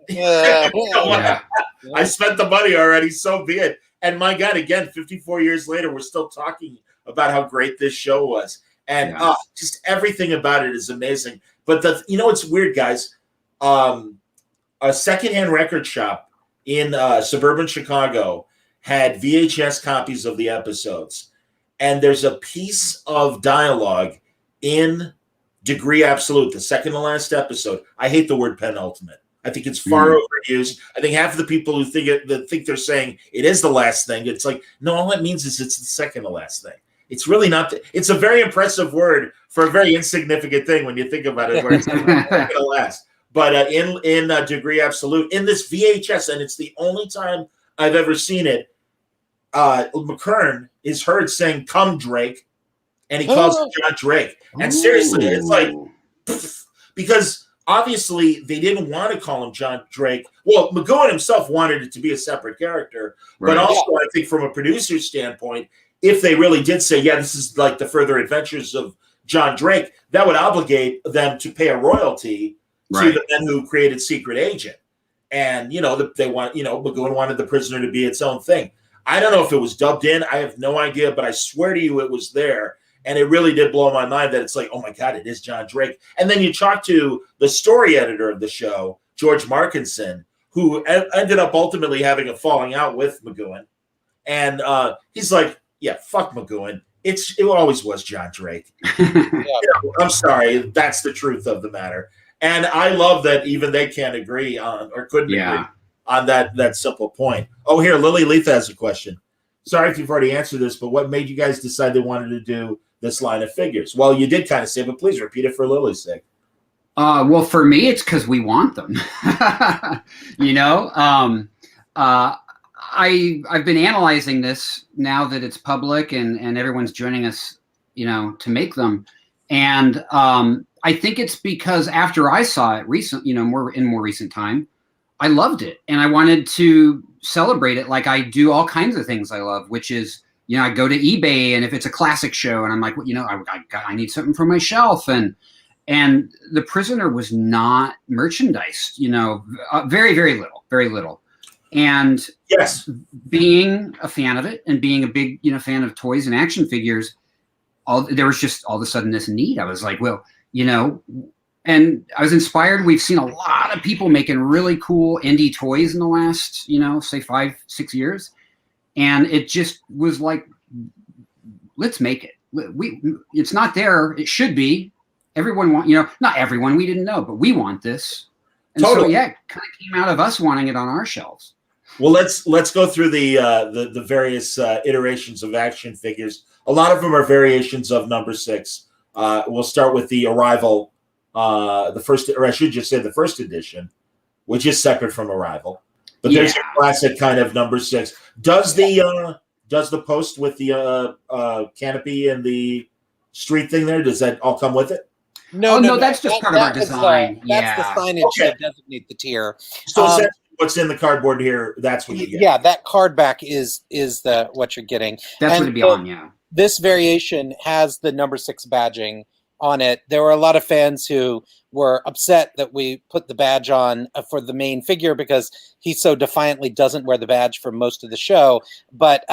Speaker 2: I spent the money already, so be it. And my God, again, 54 years later, we're still talking about how great this show was. And just everything about it is amazing. But it's weird, guys. A secondhand record shop in suburban Chicago had VHS copies of the episodes. And there's a piece of dialogue in Degree Absolute, the second to last episode. I hate the word penultimate. I think it's far overused. I think half of the people who think they're saying it is the last thing, it's like, no, all it means is it's the second to last thing. It's really not. It's a very impressive word for a very insignificant thing when you think about it, where it's second to last. But in Degree Absolute, in this VHS, and it's the only time I've ever seen it, McKern is heard saying, "Come, Drake," and he calls him John Drake. And seriously, it's like, because obviously they didn't want to call him John Drake. Well, McGoohan himself wanted it to be a separate character. Right. But also, I think from a producer's standpoint, if they really did say, this is like the further adventures of John Drake, that would obligate them to pay a royalty to the men who created Secret Agent. And, they want, McGoohan wanted The Prisoner to be its own thing. I don't know if it was dubbed in. I have no idea, but I swear to you it was there. And it really did blow my mind that it's like, oh my God, it is John Drake. And then you talk to the story editor of the show, George Markinson, who ended up ultimately having a falling out with McGoohan. And he's like, yeah, fuck McGoohan. It always was John Drake. I'm sorry. That's the truth of the matter. And I love that even they can't agree on, or couldn't agree on that simple point. Oh, here, Lily Letha has a question. Sorry if you've already answered this, but what made you guys decide they wanted to do this line of figures? Well, you did kind of say, but please repeat it for Lily's sake.
Speaker 3: Well, for me, it's because we want them. I've been analyzing this now that it's public and everyone's joining us, to make them. And I think it's because after I saw it more recent time, I loved it and I wanted to celebrate it like I do all kinds of things I love, which is, I go to eBay and if it's a classic show and I'm like, I need something for my shelf. And The Prisoner was not merchandised, very, very little. And
Speaker 2: yes,
Speaker 3: being a fan of it and being a big, fan of toys and action figures, there was just all of a sudden this need. I was like, well, and I was inspired. We've seen a lot of people making really cool indie toys in the last, say 5-6 years. And it just was like, let's make it. It's not there. It should be. Everyone not everyone, we didn't know, but we want this. And
Speaker 2: totally.
Speaker 3: So, it kind of came out of us wanting it on our shelves.
Speaker 2: Well, let's go through the various iterations of action figures. A lot of them are variations of number 6. We'll start with the Arrival, the first edition, which is separate from Arrival. But there's a classic kind of number 6. Does the post with the canopy and the street thing there? Does that all come with it?
Speaker 3: No, that's just part of our design.
Speaker 6: That's the signage that designate the tier.
Speaker 2: So what's in the cardboard here? That's what you get.
Speaker 6: Yeah, that card back is what you're getting.
Speaker 3: That's what it'd be on. Yeah.
Speaker 6: This variation has the number 6 badging on it. There were a lot of fans who were upset that we put the badge on for the main figure because he so defiantly doesn't wear the badge for most of the show. But,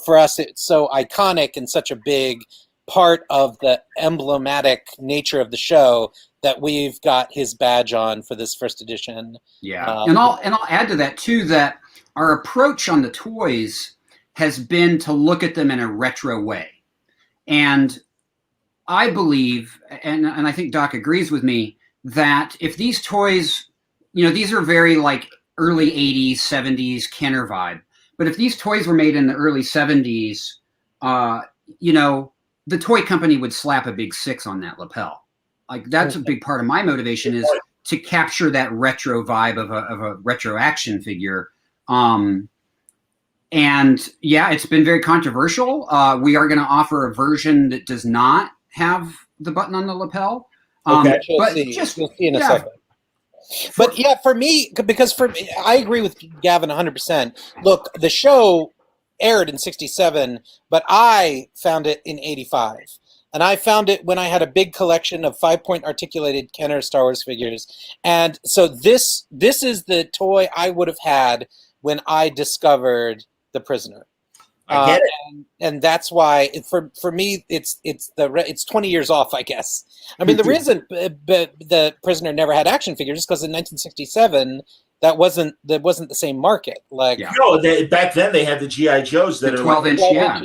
Speaker 6: for us, it's so iconic and such a big part of the emblematic nature of the show that we've got his badge on for this first edition.
Speaker 3: Yeah. And I'll add to that, too, that our approach on the toys has been to look at them in a retro way. And I believe, and I think Doc agrees with me, that if these toys, these are very like early 80s, 70s Kenner vibe. But if these toys were made in the early 70s, the toy company would slap a big 6 on that lapel. Like that's a big part of my motivation is to capture that retro vibe of a retro action figure. It's been very controversial. We are going to offer a version that does not have the button on the lapel.
Speaker 2: Okay.
Speaker 6: But you'll see in a second. But for me, I agree with Gavin 100%. Look, the show aired in 67, but I found it in 85. And I found it when I had a big collection of 5-point articulated Kenner Star Wars figures. And so this is the toy I would have had when I discovered The Prisoner.
Speaker 2: I get it.
Speaker 6: And that's why for me it's 20 years off, I guess. I mean, the reason The Prisoner never had action figures is because in 1967 that wasn't the same market. Like
Speaker 2: back then they had the GI Joes that
Speaker 3: are 12-inch. Yeah.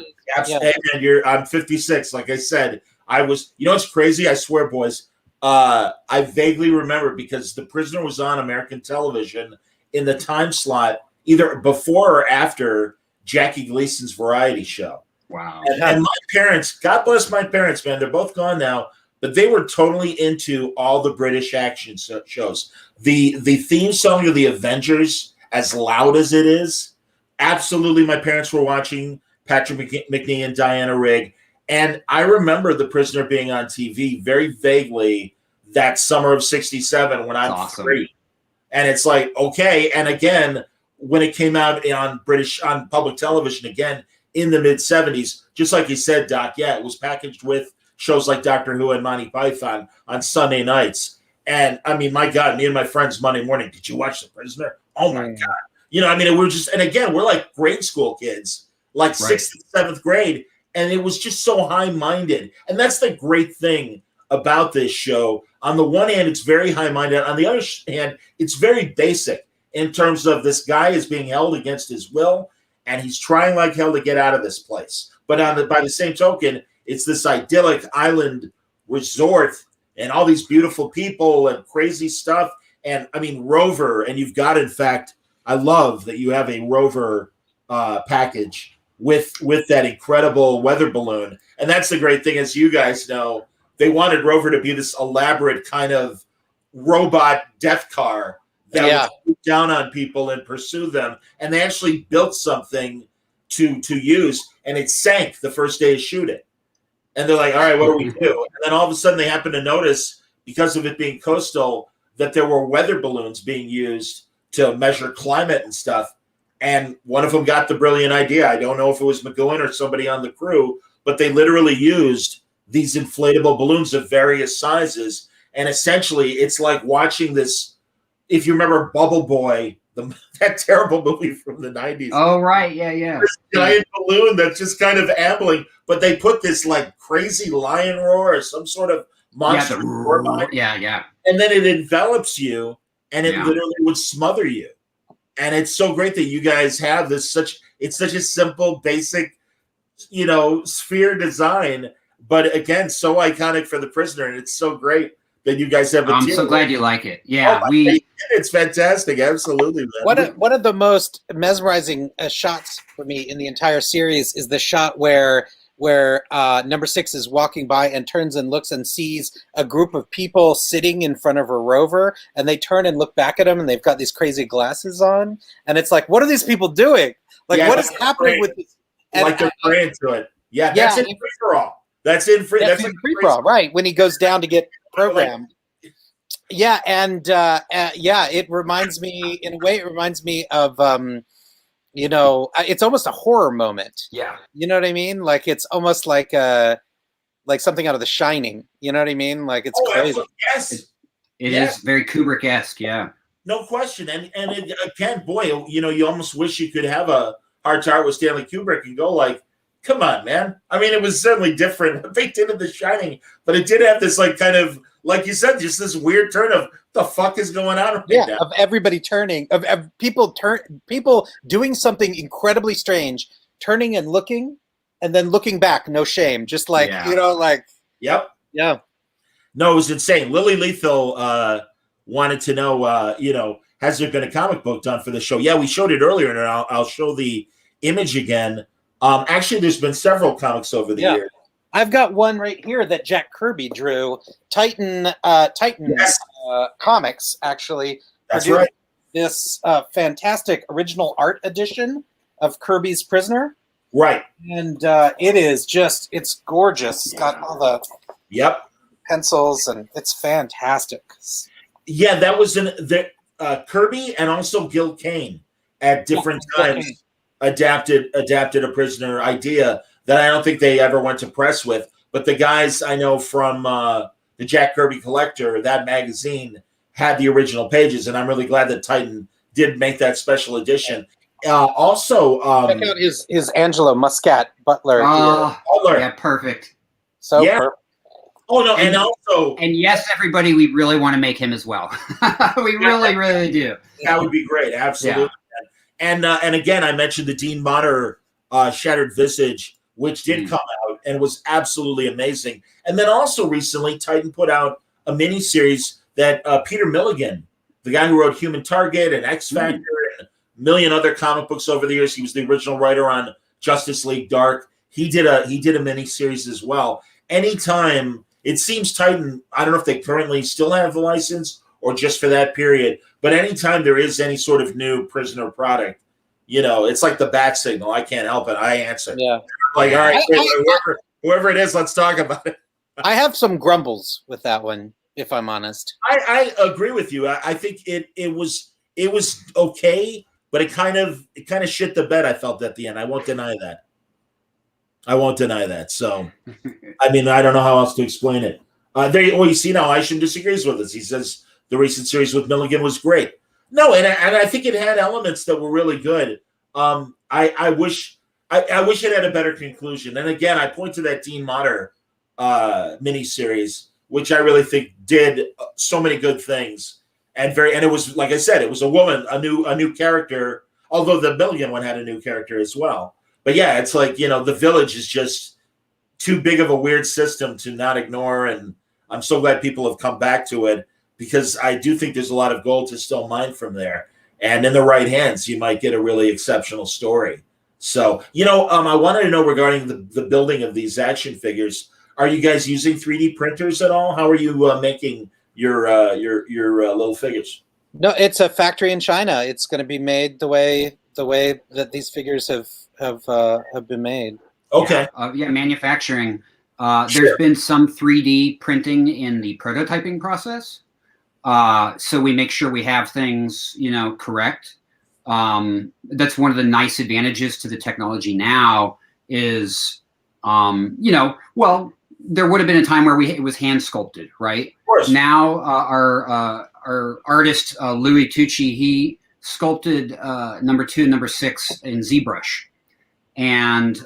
Speaker 2: And I'm 56. Like I said, I was. It's crazy. I swear, boys. I vaguely remember because The Prisoner was on American television in the time slot either before or after Jackie Gleason's variety show.
Speaker 3: Wow.
Speaker 2: And my parents, God bless my parents, man, they're both gone now, but they were totally into all the British action shows. The theme song of the Avengers, as loud as it is, absolutely my parents were watching Patrick McNee and Diana Rigg. And I remember The Prisoner being on TV very vaguely that summer of 67 when I'm 3. And it's like, okay. And again, when it came out on public television again in the mid 70s, just like you said, Doc, it was packaged with shows like Doctor Who and Monty Python on Sunday nights. And I mean, my God, me and my friends Monday morning, did you watch The Prisoner? Oh my God. We're just, and again, we're like grade school kids, like 6th and 7th grade. and it was just so high-minded. And that's the great thing about this show. On the one hand, it's very high-minded. On the other hand, it's very basic in terms of this guy is being held against his will, and he's trying like hell to get out of this place. But by the same token, it's this idyllic island resort and all these beautiful people and crazy stuff. And I mean, Rover, and you've got, in fact, I love that you have a Rover package with that incredible weather balloon. And that's the great thing, as you guys know, they wanted Rover to be this elaborate kind of robot death car that would shoot down on people and pursue them. And they actually built something to use, and it sank the first day of shooting. And they're like, all right, what do we do? And then all of a sudden they happen to notice, because of it being coastal, that there were weather balloons being used to measure climate and stuff. And one of them got the brilliant idea. I don't know if it was McGoohan or somebody on the crew, but they literally used these inflatable balloons of various sizes. And essentially, it's like watching this, if you remember Bubble Boy, that terrible movie from the 90s.
Speaker 3: Oh, right. Yeah.
Speaker 2: This giant balloon that's just kind of ambling, but they put this like crazy lion roar or some sort of monster roar behind it.
Speaker 3: Yeah.
Speaker 2: And then it envelops you, and it literally would smother you. And it's so great that you guys have this it's such a simple, basic, sphere design, but again, so iconic for the prisoner. And it's so great that you guys have
Speaker 3: I'm so glad you like it. Yeah,
Speaker 2: it's fantastic. Absolutely, man.
Speaker 6: One of the most mesmerizing shots for me in the entire series is the shot where number 6 is walking by and turns and looks and sees a group of people sitting in front of a Rover, and they turn and look back at him, and they've got these crazy glasses on, and it's like, what are these people doing? Like, what is happening with this?
Speaker 2: Like they're praying to it. Yeah, that's in free for all. That's in free. That's in
Speaker 6: free for all, right? When he goes down to get programmed. Yeah, and it reminds me, in a way, of it's almost a horror moment.
Speaker 3: Yeah.
Speaker 6: You know what I mean? Like, it's almost like something out of The Shining. You know what I mean? Like, it's crazy.
Speaker 2: Yes.
Speaker 3: It is very Kubrick-esque, yeah.
Speaker 2: No question. And again, boy, you almost wish you could have a heart-to-heart with Stanley Kubrick and go like, come on, man. I mean, it was certainly different what they did in The Shining, but it did have this like kind of, like you said, just this weird turn of the fuck is going on right now?
Speaker 6: Of everybody turning, of people doing something incredibly strange, turning and looking, and then looking back, no shame, just like
Speaker 2: Yep.
Speaker 6: Yeah.
Speaker 2: No, it was insane. Lily Lethal wanted to know, has there been a comic book done for the show? Yeah, we showed it earlier, and I'll show the image again. Actually, there's been several comics over the years.
Speaker 6: I've got one right here that Jack Kirby drew. Titan Comics actually produced this fantastic original art edition of Kirby's Prisoner.
Speaker 2: Right.
Speaker 6: And it's gorgeous. It's got all the pencils, and it's fantastic.
Speaker 2: Yeah, that was Kirby and also Gil Kane at different times adapted a Prisoner idea that I don't think they ever went to press with. But the guys I know from the Jack Kirby Collector, that magazine, had the original pages, and I'm really glad that Titan did make that special edition. Also,
Speaker 6: check out his Angelo Muscat Butler.
Speaker 2: Butler.
Speaker 3: Yeah, perfect.
Speaker 6: Perfect.
Speaker 2: Oh no, and
Speaker 3: yes, everybody, we really want to make him as well. We really do.
Speaker 2: That would be great, absolutely. Yeah. And again, I mentioned the Dean Motter Shattered Visage, which did come out and was absolutely amazing. And then also recently, Titan put out a mini-series that Peter Milligan, the guy who wrote Human Target and X Factor and a million other comic books over the years, he was the original writer on Justice League Dark. He did a mini-series as well. Anytime, it seems Titan, I don't know if they currently still have the license or just for that period, but anytime there is any sort of new Prisoner product, it's like the bat signal. I can't help it. I answer.
Speaker 6: Yeah.
Speaker 2: Like, all right, whoever it is, let's talk about it.
Speaker 6: I have some grumbles with that one, if I'm honest.
Speaker 2: I agree with you. I think it was okay, but it kind of shit the bed, I felt, at the end. I won't deny that. So, I mean, I don't know how else to explain it. You see now, Isham disagrees with us. He says the recent series with Milligan was great. No, and I think it had elements that were really good. I wish I wish it had a better conclusion. And again, I point to that Dean Motter miniseries, which I really think did so many good things. And it was, like I said, it was a woman, a new character, although the Milligan one had a new character as well. But yeah, it's like, the Village is just too big of a weird system to not ignore. And I'm so glad people have come back to it, because I do think there's a lot of gold to still mine from there. And in the right hands, you might get a really exceptional story. So, I wanted to know regarding the building of these action figures. Are you guys using 3D printers at all? How are you making your little figures?
Speaker 6: No, it's a factory in China. It's going to be made the way that these figures have been made.
Speaker 2: Okay.
Speaker 3: Manufacturing.
Speaker 2: Sure.
Speaker 3: There's been some 3D printing in the prototyping process. So we make sure we have things, correct. That's one of the nice advantages to the technology now is, there would have been a time where it was hand sculpted, right?
Speaker 2: Of course.
Speaker 3: Now our artist, Louis Tucci, he sculpted number 2 and number 6 in ZBrush. And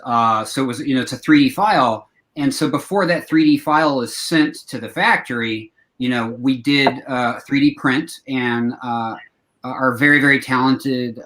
Speaker 3: so it was, it's a 3D file. And so before that 3D file is sent to the factory, we did 3D print, and our very, very talented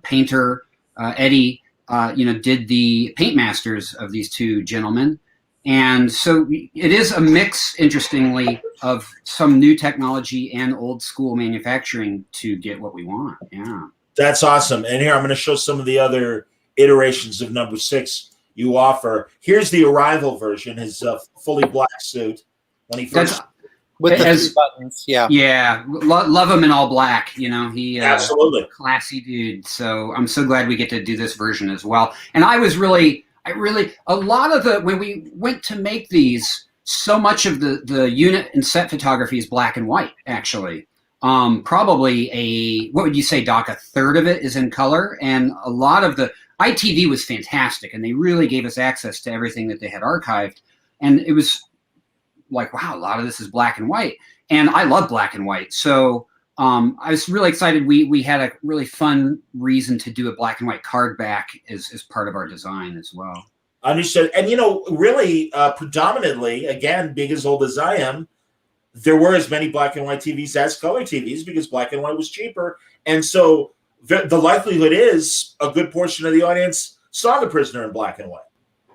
Speaker 3: painter, Eddie, did the paint masters of these two gentlemen. And so it is a mix, interestingly, of some new technology and old school manufacturing to get what we want. Yeah.
Speaker 2: That's awesome. And here, I'm going to show some of the other iterations of number 6 you offer. Here's the Arrival version, his fully black suit when he first...
Speaker 6: With the 3 buttons, yeah.
Speaker 3: Yeah, love him in all black. He
Speaker 2: absolutely
Speaker 3: classy dude. So I'm so glad we get to do this version as well. And I really, a lot of when we went to make these, so much of the unit and set photography is black and white, actually. Probably what would you say, Doc? A third of it is in color, and a lot of the ITV was fantastic, and they really gave us access to everything that they had archived, and it was like, wow, a lot of this is black and white, and I love black and white. So I was really excited. We had a really fun reason to do a black and white card back as part of our design as well.
Speaker 2: Understood. And really predominantly, again, being as old as I am, there were as many black and white TVs as color TVs because black and white was cheaper. And so the likelihood is a good portion of the audience saw The Prisoner in black and white.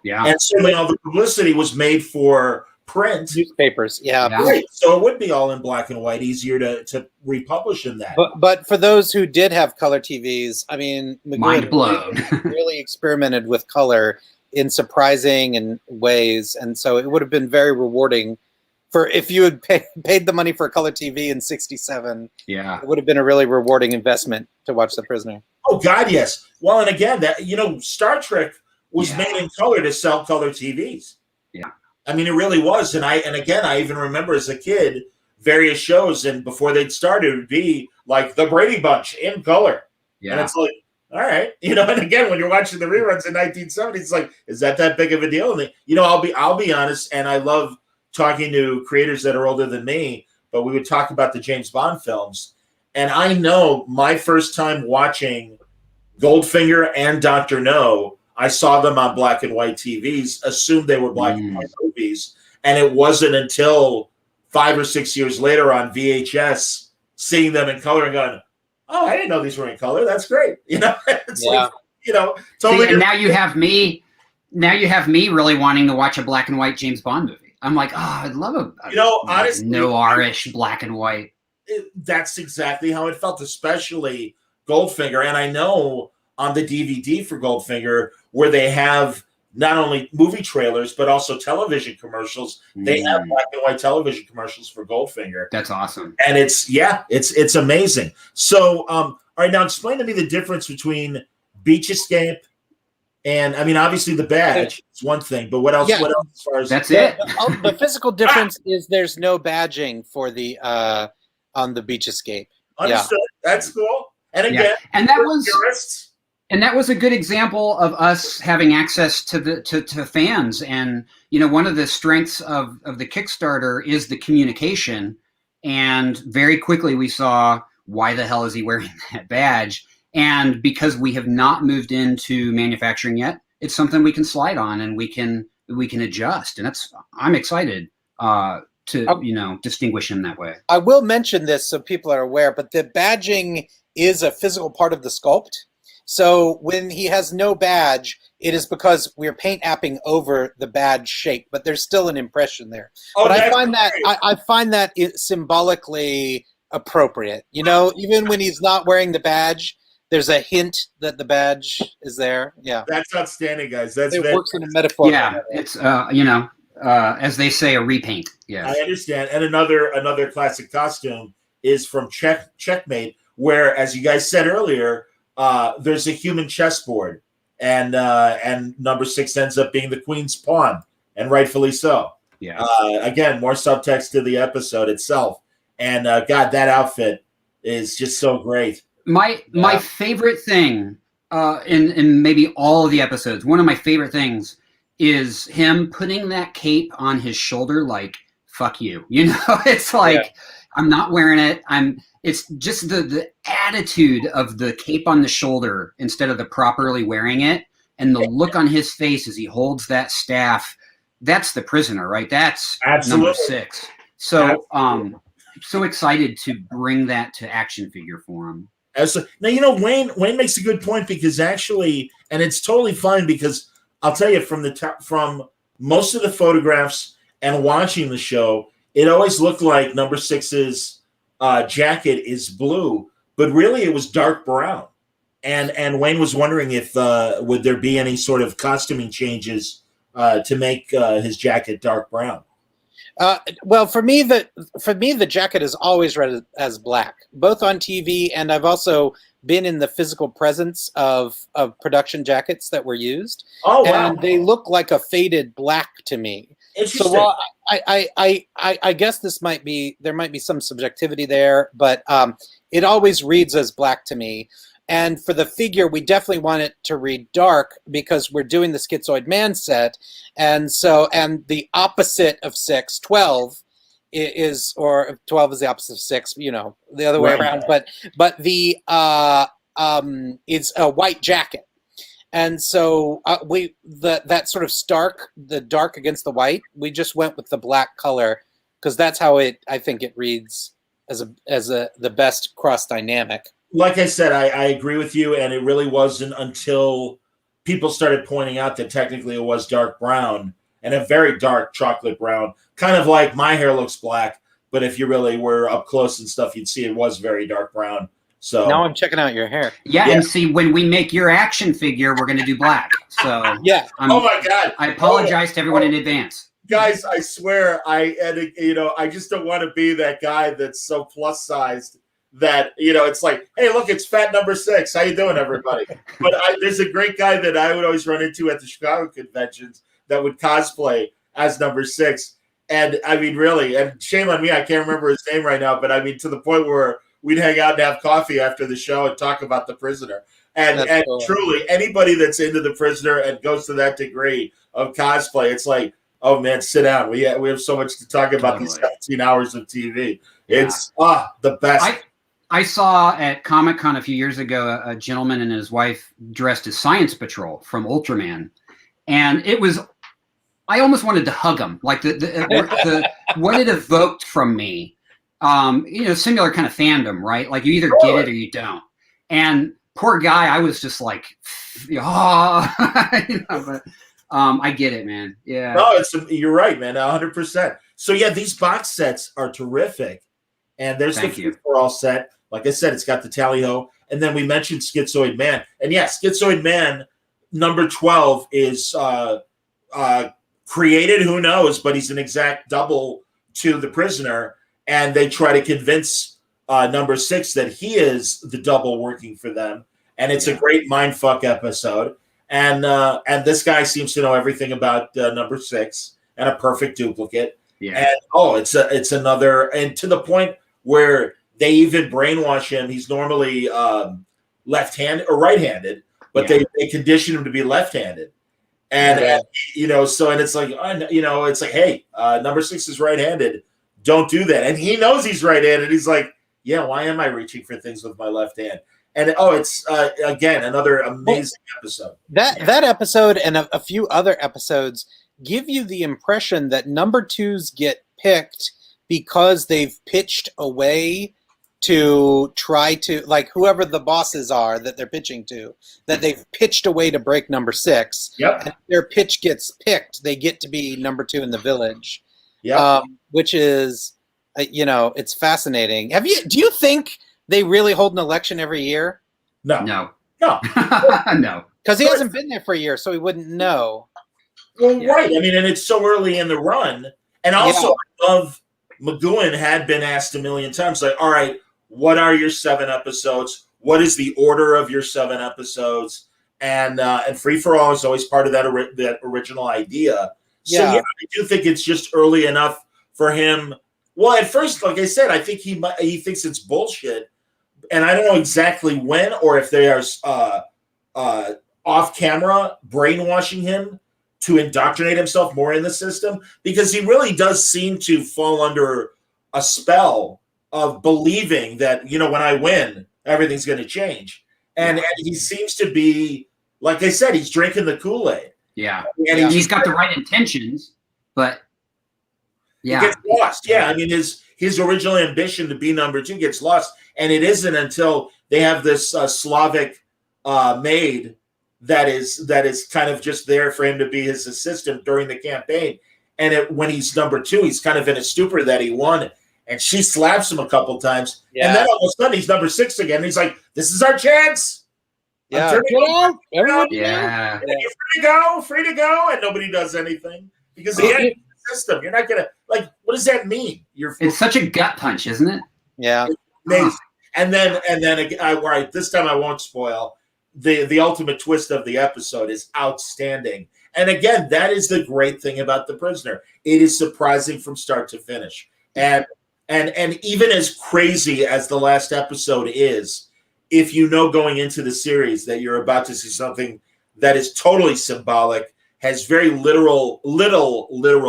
Speaker 3: Yeah.
Speaker 2: And certainly all the publicity was made for print.
Speaker 6: Newspapers, yeah.
Speaker 2: Right. So it would be all in black and white, easier to republish in that.
Speaker 6: But for those who did have color TVs, I mean,
Speaker 3: mind blown.
Speaker 6: really experimented with color in surprising ways, and so it would have been very rewarding if you had paid the money for a color TV in '67.
Speaker 3: Yeah,
Speaker 6: it would have been a really rewarding investment to watch The Prisoner.
Speaker 2: Oh God, yes. Well, and again, that Star Trek was made in color to sell color TVs.
Speaker 3: Yeah.
Speaker 2: I mean, it really was. And I even remember as a kid, various shows, and before they'd started, it would be like the Brady Bunch in color.
Speaker 3: Yeah.
Speaker 2: And it's like, all right. And again, when you're watching the reruns in 1970, it's like, is that big of a deal? And I'll be honest, and I love talking to creators that are older than me, but we would talk about the James Bond films. And I know my first time watching Goldfinger and Dr. No, I saw them on black and white TVs, assumed they were black and white movies. And it wasn't until 5 or 6 years later on VHS, seeing them in color and going, oh, I didn't know these were in color. That's great. It's like, totally.
Speaker 3: See, and now you have me really wanting to watch a black and white James Bond movie. I'm like, oh, I'd love
Speaker 2: honestly,
Speaker 3: noir-ish black and white.
Speaker 2: That's exactly how it felt, especially Goldfinger. And I know on the DVD for Goldfinger, where they have not only movie trailers, but also television commercials. They have black and white television commercials for Goldfinger.
Speaker 3: That's awesome.
Speaker 2: And it's amazing. So, all right, now explain to me the difference between Beach Escape and, I mean, obviously the badge is one thing, but what else?
Speaker 6: Yeah.
Speaker 2: What else as far as
Speaker 3: that's it?
Speaker 6: The physical difference is there's no badging for the on the Beach Escape.
Speaker 2: Understood. Yeah. That's cool. And again,
Speaker 3: and that was a good example of us having access to fans. And one of the strengths of the Kickstarter is the communication. And very quickly we saw, why the hell is he wearing that badge? And because we have not moved into manufacturing yet, it's something we can slide on and we can adjust. And I'm excited to distinguish him that way.
Speaker 6: I will mention this so people are aware, but the badging is a physical part of the sculpt. So when he has no badge, it is because we're paint apping over the badge shape, but there's still an impression there.
Speaker 2: Oh,
Speaker 6: but I find that symbolically appropriate. Even when he's not wearing the badge, there's a hint that the badge is there. Yeah,
Speaker 2: that's outstanding, guys.
Speaker 6: It works in a metaphor.
Speaker 3: Yeah, it's as they say, a repaint. Yeah,
Speaker 2: I understand. And another classic costume is from Checkmate, where, as you guys said earlier, there's a human chessboard, and number 6 ends up being the queen's pawn, and rightfully so.
Speaker 3: Yeah.
Speaker 2: Again, more subtext to the episode itself, and God, that outfit is just so great.
Speaker 3: My favorite thing in maybe all of the episodes, one of my favorite things is him putting that cape on his shoulder like, fuck you. It's like, I'm not wearing it. It's just the attitude of the cape on the shoulder instead of the properly wearing it, and the look on his face as he holds that staff. That's the prisoner, right? That's
Speaker 2: Absolutely.
Speaker 3: number 6. So so excited to bring that to action figure form.
Speaker 2: Now, Wayne makes a good point, because actually, and it's totally fine, because I'll tell you, from most of the photographs and watching the show, it always looked like number 6's jacket is blue, but really it was dark brown. And Wayne was wondering if would there be any sort of costuming changes to make his jacket dark brown.
Speaker 6: Well, for me, the jacket is always read as black, both on TV, and I've also been in the physical presence of production jackets that were used.
Speaker 2: Oh, wow.
Speaker 6: And they look like a faded black to me.
Speaker 2: Interesting.
Speaker 6: So while I guess there might be some subjectivity there, but it always reads as black to me. And for the figure, we definitely want it to read dark, because we're doing the Schizoid Man set. And the opposite of 6, 12 is, or 12 is the opposite of 6, the other way around. But the it's a white jacket. And so that sort of the dark against the white, we just went with the black color, because that's how I think it reads as the best cross dynamic.
Speaker 2: Like I said, I agree with you, and it really wasn't until people started pointing out that technically it was dark brown, and a very dark chocolate brown, kind of like my hair looks black, but if you really were up close and stuff, you'd see it was very dark brown. So
Speaker 6: now I'm checking out your hair.
Speaker 3: Yeah, and see, when we make your action figure, we're going to do black. So
Speaker 6: yeah.
Speaker 2: Oh my God!
Speaker 3: I apologize to everyone in advance.
Speaker 2: Guys, I swear, I just don't want to be that guy that's so plus sized that it's like, hey, look, it's fat number 6. How you doing, everybody? But there's a great guy that I would always run into at the Chicago conventions that would cosplay as number 6. And I mean, really, and shame on me, I can't remember his name right now, but I mean, to the point where we'd hang out and have coffee after the show and talk about the prisoner. And cool. Truly, anybody that's into the prisoner and goes to that degree of cosplay, it's like, oh man, sit down. We have so much to talk about these 17 hours of TV. It's the best.
Speaker 3: I saw at Comic-Con a few years ago a gentleman and his wife dressed as Science Patrol from Ultraman, and I almost wanted to hug him, like the what it evoked from me. Similar kind of fandom, right? Like you either get it or you don't. And poor guy, I was just like, but I get it, man. Yeah.
Speaker 2: No, you're right, man, 100%. So yeah, these box sets are terrific, and there's the for all set. Like I said, it's got the tally-ho. And then we mentioned Schizoid Man. And yeah, Schizoid Man, number 12, is created, who knows, but he's an exact double to the prisoner. And they try to convince number 6 that he is the double working for them. And it's a great mindfuck episode. And this guy seems to know everything about number 6 and a perfect duplicate.
Speaker 3: Yeah.
Speaker 2: And it's another, and to the point where they even brainwash him. He's normally left-handed or right-handed, but they condition him to be left-handed. And it's like, it's like, hey, number 6 is right-handed. Don't do that. And he knows he's right-handed. He's like, yeah, why am I reaching for things with my left hand? And it's again another amazing episode.
Speaker 6: That episode and a few other episodes give you the impression that number twos get picked because they've pitched away to try to, like, whoever the bosses are that they're pitching to, that they've pitched away to break number 6.
Speaker 2: Yep.
Speaker 6: And if their pitch gets picked, they get to be number 2 in the village.
Speaker 2: Yeah.
Speaker 6: Which is, it's fascinating. Do you think they really hold an election every year?
Speaker 2: No.
Speaker 3: No.
Speaker 2: No.
Speaker 6: Because he hasn't been there for a year, so he wouldn't know.
Speaker 2: Well, right. I mean, and it's so early in the run. And also, I love McGoohan had been asked a million times, like, all right, what are your 7 episodes? What is the order of your 7 episodes? And Free for All is always part of that original idea. So, I do think it's just early enough for him. Well, at first, like I said, I think he thinks it's bullshit. And I don't know exactly when or if they are off camera brainwashing him to indoctrinate himself more in the system, because he really does seem to fall under a spell of believing that, when I win, everything's going to change. And he seems to be, like I said, he's drinking the Kool-Aid.
Speaker 3: Yeah.
Speaker 2: And
Speaker 3: he's got the right intentions, but
Speaker 2: he gets lost. Yeah. I mean, his original ambition to be number 2 gets lost. And it isn't until they have this Slavic maid that is kind of just there for him to be his assistant during the campaign. And when he's number 2, he's kind of in a stupor that he won. And she slaps him a couple times. Yeah. And then all of a sudden he's number 6 again. And he's like, this is our chance.
Speaker 6: Yeah.
Speaker 2: You're
Speaker 3: Yeah.
Speaker 2: free to go. And nobody does anything. Because again, the system, you're not going to, like, what does that mean?
Speaker 3: It's such a gut punch, isn't it?
Speaker 6: Yeah.
Speaker 2: Amazing. And then again, this time I won't spoil. The ultimate twist of the episode is outstanding. And again, that is the great thing about The Prisoner. It is surprising from start to finish. And even as crazy as the last episode is, if you know going into the series that you're about to see something that is totally symbolic, has very literal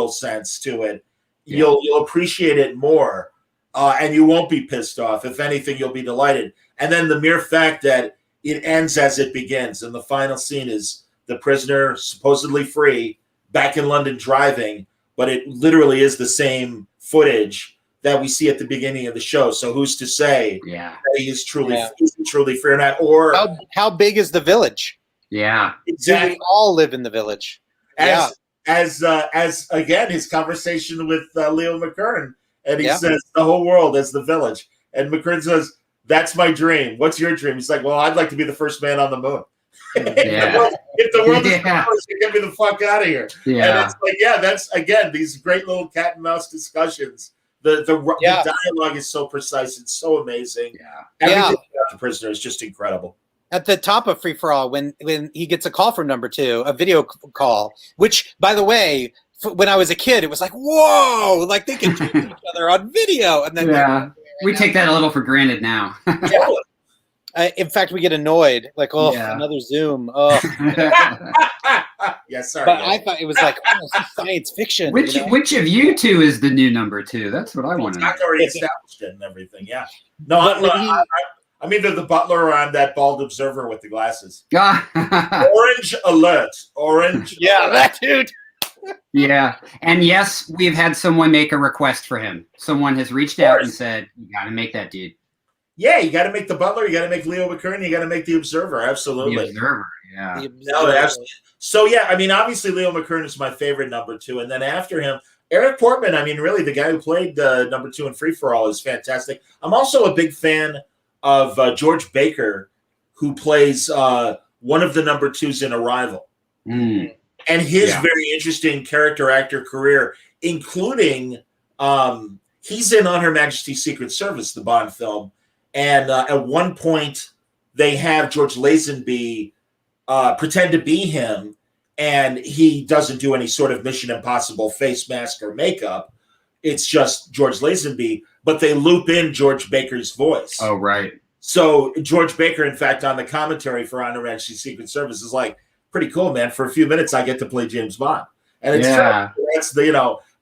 Speaker 2: sense to it, you'll appreciate it more. And you won't be pissed off. If anything, you'll be delighted. And then the mere fact that it ends as it begins, and the final scene is the prisoner supposedly free, back in London driving, but it literally is the same footage that we see at the beginning of the show. So who's to say that he is truly free or not? Or
Speaker 6: how big is the village?
Speaker 3: Yeah,
Speaker 6: exactly. Do we all live in the village?
Speaker 2: As again, his conversation with Leo McKern. And he says, the whole world is the village. And McKern says, that's my dream. What's your dream? He's like, well, I'd like to be the first man on the moon. If the world is the first, get me the fuck out of here. Yeah. And it's like, that's, again, these great little cat and mouse discussions. The dialogue is so precise. It's so amazing. Yeah. Everything about The Prisoner is just incredible.
Speaker 6: At the top of Free for All, when he gets a call from number 2, a video call, which, by the way, when I was a kid, it was like, whoa, like they can talk to each other on video. And then
Speaker 3: we take that a little for granted now.
Speaker 6: In fact, we get annoyed, like, another Zoom. Oh.
Speaker 2: Sorry.
Speaker 6: But I thought it was like science fiction.
Speaker 3: Which of you two is the new number 2? That's what I want to know.
Speaker 2: It's already established it and everything. Yeah. No, I'm either the butler or I'm that bald observer with the glasses. Orange alert. Orange.
Speaker 6: Alert. That dude.
Speaker 3: Yeah. And yes, we've had someone make a request for him. Someone has reached out and said, you got to make that dude.
Speaker 2: Yeah, you got to make the butler. You got to make Leo McKern. You got to make the observer. Absolutely.
Speaker 3: The observer, yeah.
Speaker 2: No, absolutely. So, I mean, obviously Leo McKern is my favorite number 2. And then after him, Eric Portman, I mean, really, the guy who played number 2 in Free for All is fantastic. I'm also a big fan of George Baker, who plays one of the number 2s in Arrival. And his very interesting character actor career, including he's in On Her Majesty's Secret Service, the Bond film. And at one point, they have George Lazenby pretend to be him, and he doesn't do any sort of Mission Impossible face mask or makeup. It's just George Lazenby, but they loop in George Baker's voice.
Speaker 3: Oh, right.
Speaker 2: So George Baker, in fact, on the commentary for On Her Majesty's Secret Service is like, pretty cool, man. For a few minutes, I get to play James Bond. And it's that's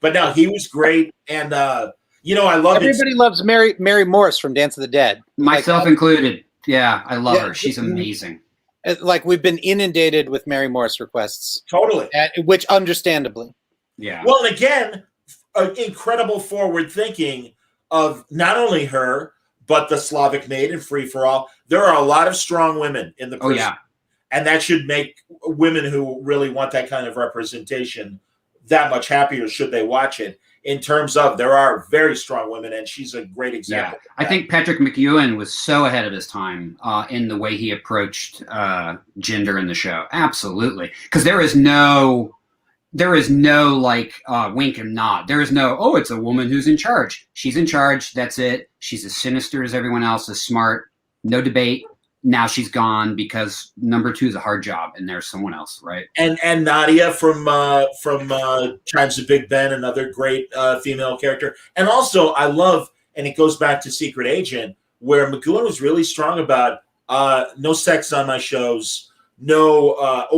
Speaker 2: but no, he was great. And I love
Speaker 6: everybody loves Mary Morris from Dance of the Dead.
Speaker 3: Myself included. Yeah, I love
Speaker 6: Yeah,
Speaker 3: her. She's amazing.
Speaker 6: Like, we've been inundated with Mary Morris requests,
Speaker 2: Totally.
Speaker 6: which understandably.
Speaker 3: Yeah.
Speaker 2: Well, and again, incredible forward thinking of not only her, but the Slavic Maid and Free for All. There are a lot of strong women in the prison.
Speaker 3: Oh, yeah.
Speaker 2: And that should make women who really want that kind of representation that much happier should they watch it. In terms of, there are very strong women, and she's a great example.
Speaker 3: Yeah, I think Patrick McGoohan was so ahead of his time in the way he approached gender in the show. Absolutely, because there is no like wink and nod. There is no, oh, it's a woman who's in charge. She's in charge. That's it. She's as sinister as everyone else. As smart. No debate. Now she's gone because number 2 is a hard job, and there's someone else, right?
Speaker 2: And Nadia from Chimes of Big Ben, another great female character. And also, I love, and it goes back to Secret Agent, where McGoohan was really strong about no sex on my shows, no,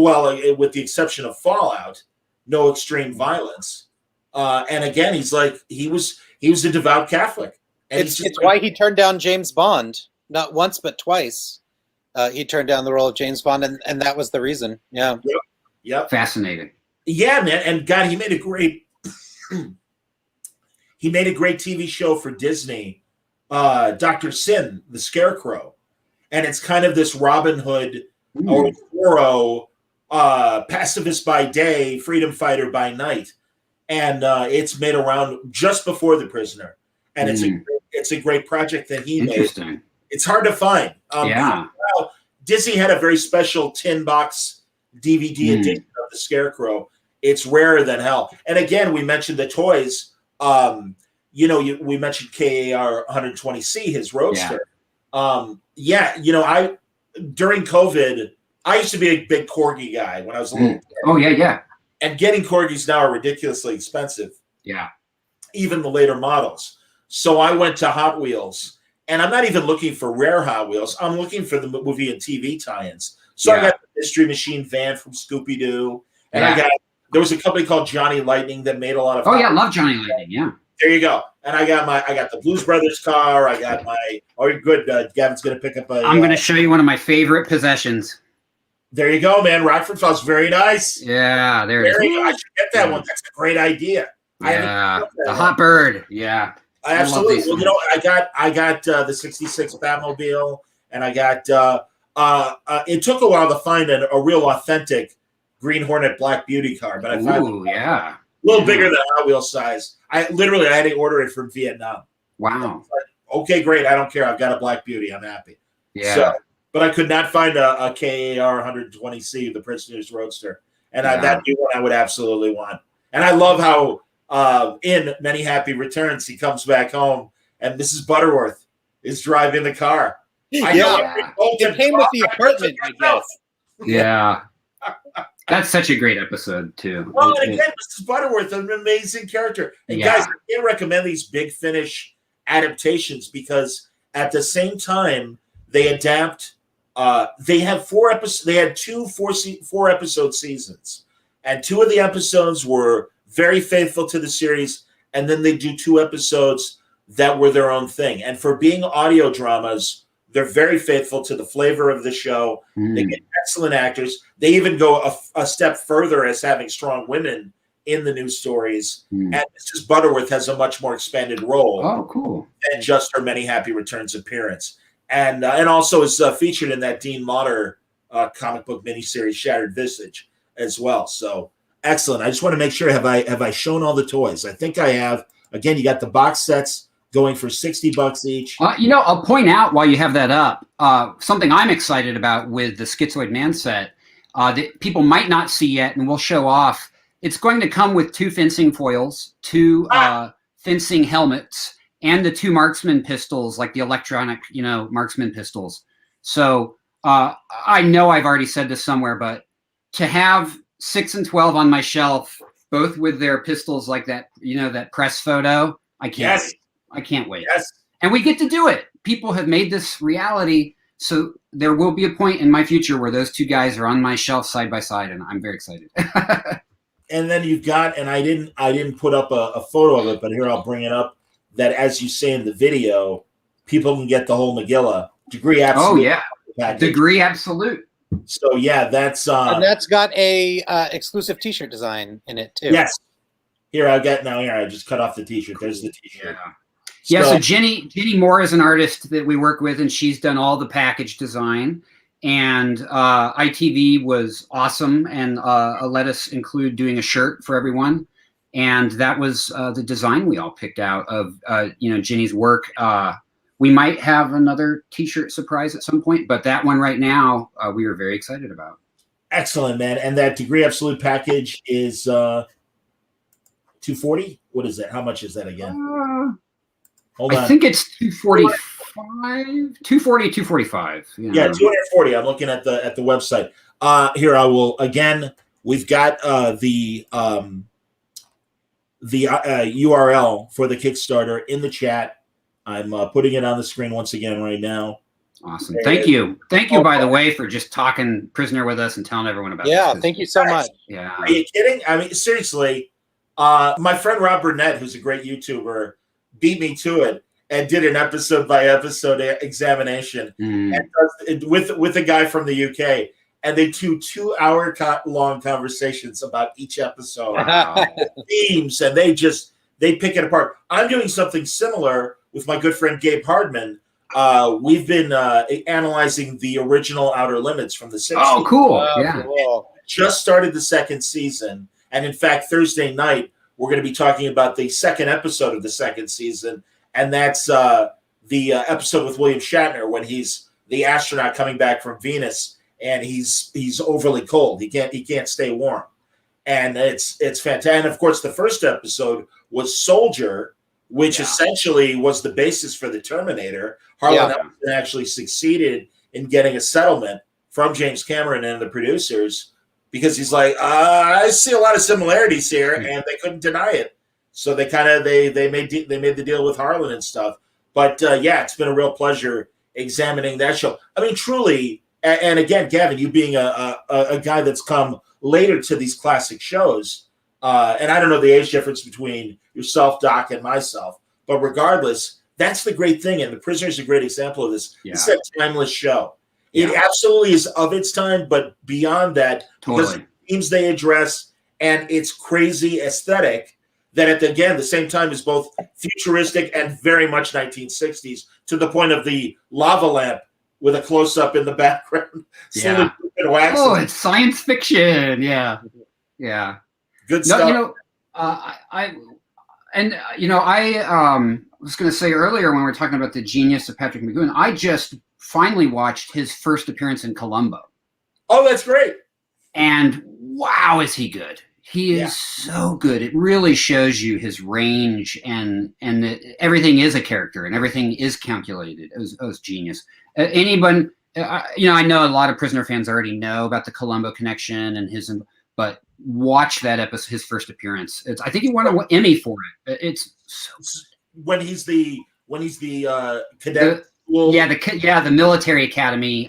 Speaker 2: with the exception of Fallout, no extreme violence. And again, he's like, he was a devout Catholic. And
Speaker 6: it's why he turned down James Bond, not once but twice. He turned down the role of James Bond, and that was the reason. Yeah.
Speaker 2: Yep.
Speaker 3: Fascinating.
Speaker 2: Yeah, man. And God, he made a great TV show for Disney, Dr. Sin, the Scarecrow. And it's kind of this Robin Hood or Zorro, pacifist by day, freedom fighter by night. And it's made around just before The Prisoner. And it's a great project that he made. It's hard to find.
Speaker 3: Yeah.
Speaker 2: Disney had a very special tin box DVD edition of the Scarecrow. It's rarer than hell. And again, we mentioned the toys. We mentioned KAR 120C, his Roadster. I during COVID, I used to be a big corgi guy when I was a little kid.
Speaker 3: Oh yeah.
Speaker 2: And getting corgis now are ridiculously expensive.
Speaker 3: Yeah. Even
Speaker 2: the later models. So I went to Hot Wheels. And I'm not even looking for rare Hot Wheels. I'm looking for the movie and TV tie-ins. So I got the Mystery Machine van from Scooby-Doo. And there was a company called Johnny Lightning that made a lot of
Speaker 3: I love Johnny Lightning, yeah.
Speaker 2: There you go. And I got the Blues Brothers car. I got you're good. Gavin's going to pick up
Speaker 3: I'm going to show you one of my favorite possessions.
Speaker 2: There you go, man. Rockford Falls, very nice.
Speaker 3: Yeah, there it is.
Speaker 2: I should get that one. That's a great idea.
Speaker 3: Yeah, the Hot Bird. Yeah.
Speaker 2: Absolutely. Well, I got the 66 Batmobile, and I got it took a while to find a real authentic Green Hornet Black Beauty car, but I found it a little bigger than Hot Wheels size. I had to order it from Vietnam.
Speaker 3: Wow.
Speaker 2: Okay, great. I don't care. I've got a Black Beauty. I'm happy.
Speaker 3: Yeah.
Speaker 2: So, but I could not find a KAR 120C, the Prisoner's Roadster, and that new one I would absolutely want. And I love how in Many Happy Returns, he comes back home, and Mrs. Butterworth is driving the car.
Speaker 6: It came with the apartment, I guess.
Speaker 3: Yeah. That's such a great episode, too.
Speaker 2: Well, and again, Mrs. Butterworth, an amazing character. And guys, I can't recommend these Big Finish adaptations because at the same time, they adapt. They have 4 episodes. They had 2 4-episode seasons, and 2 of the episodes were very faithful to the series, and then they do 2 episodes that were their own thing. And for being audio dramas, they're very faithful to the flavor of the show. They get excellent actors. They even go a step further as having strong women in the new stories. And Mrs. Butterworth has a much more expanded role than just her Many Happy Returns appearance. And also is featured in that Dean Motter comic book miniseries, Shattered Visage, as well. So excellent. I just want to make sure, have I shown all the toys? I think I have. Again, you got the box sets going for $60 each.
Speaker 3: I'll point out while you have that up, something I'm excited about with the Schizoid Man set that people might not see yet, and we'll show off. It's going to come with 2 fencing foils, 2 fencing helmets, and the 2 marksman pistols, like the electronic, marksman pistols. So I know I've already said this somewhere, but to have 6 and 12 on my shelf, both with their pistols like that, that press photo, I can't wait. I can't wait.
Speaker 2: Yes.
Speaker 3: And we get to do it. People have made this reality. So there will be a point in my future where those 2 guys are on my shelf side by side, and I'm very excited.
Speaker 2: And then you've got, and I didn't put up a photo of it, but here I'll bring it up, that as you say in the video, people can get the whole Megillah. Degree Absolute.
Speaker 3: Oh yeah,
Speaker 2: package.
Speaker 3: Degree Absolute.
Speaker 2: So yeah, that's
Speaker 6: and that's got a exclusive T-shirt design in it too.
Speaker 2: Yes. Here I just cut off the T-shirt. There's the T-shirt.
Speaker 3: Yeah. So Jenny Moore is an artist that we work with, and she's done all the package design. And ITV was awesome and let us include doing a shirt for everyone. And that was the design we all picked out of Jenny's work. We might have another T-shirt surprise at some point, but that one right now we are very excited about.
Speaker 2: Excellent, man. And that Degree Absolute package is $240. What is that? How much is that again? Hold on.
Speaker 3: I think it's $245. $245.
Speaker 2: Yeah, $240. I'm looking at the website. Here I will again. We've got the URL for the Kickstarter in the chat. I'm putting it on the screen once again right now.
Speaker 3: Awesome. Thank you. Thank you, by the way, for just talking Prisoner with us and telling everyone about
Speaker 6: Yeah,
Speaker 3: this.
Speaker 6: thank you so much.
Speaker 3: Yeah.
Speaker 2: Are you kidding? I mean, seriously, my friend Rob Burnett, who's a great YouTuber, beat me to it and did an episode by episode examination and with a guy from the UK. And they do 2-hour long conversations about each episode, themes, and they pick it apart. I'm doing something similar with my good friend Gabe Hardman. We've been analyzing the original Outer Limits from the 60s.
Speaker 3: Oh, cool. Yeah.
Speaker 6: Cool.
Speaker 2: Just started the second season. And in fact, Thursday night, we're going to be talking about the second episode of the second season. And that's the episode with William Shatner when he's the astronaut coming back from Venus and he's overly cold. He can't stay warm. And it's fantastic. And of course, the first episode was Soldier, which essentially was the basis for the Terminator. Harlan Ellison actually succeeded in getting a settlement from James Cameron and the producers because he's like, I see a lot of similarities here, and they couldn't deny it. So they made the deal with Harlan and stuff. But it's been a real pleasure examining that show. I mean, truly. And again, Gavin, you being a guy that's come later to these classic shows, and I don't know the age difference between yourself, Doc, and myself, but regardless, that's the great thing. And The Prisoner is a great example of this. Yeah. It's a timeless show. It absolutely is of its time, but beyond that, because the themes they address and its crazy aesthetic that at the same time is both futuristic and very much 1960s to the point of the lava lamp with a close-up in the background.
Speaker 3: Oh, it's science fiction. Yeah.
Speaker 2: Good stuff.
Speaker 3: I was going to say earlier when we were talking about the genius of Patrick McGoohan, I just finally watched his first appearance in Columbo.
Speaker 2: Oh, that's great.
Speaker 3: And wow, is he good. He is so good. It really shows you his range and that everything is a character and everything is calculated. It was genius. Anyone, I know a lot of Prisoner fans already know about the Columbo connection and but watch that episode, his first appearance. I think he won an Emmy for it. It's so good.
Speaker 2: When he's the cadet school.
Speaker 3: The military academy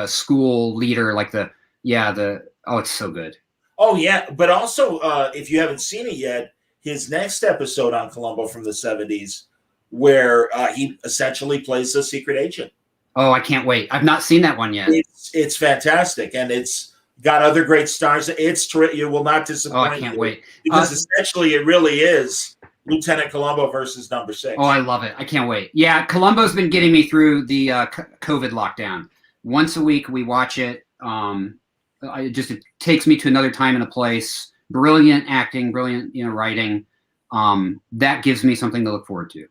Speaker 3: school leader, it's so good.
Speaker 2: Oh yeah, but also if you haven't seen it yet, his next episode on Columbo from the 70s, where he essentially plays a secret agent.
Speaker 3: Oh, I can't wait! I've not seen that one yet.
Speaker 2: It's fantastic, and it's got other great stars. It's you will not disappoint.
Speaker 3: Oh, I can't wait
Speaker 2: because essentially it really is Lieutenant Columbo versus Number 6.
Speaker 3: Oh, I love it! I can't wait. Yeah, Columbo's been getting me through the COVID lockdown. Once a week, we watch it. It takes me to another time and a place. Brilliant acting, brilliant writing. That gives me something to look forward to.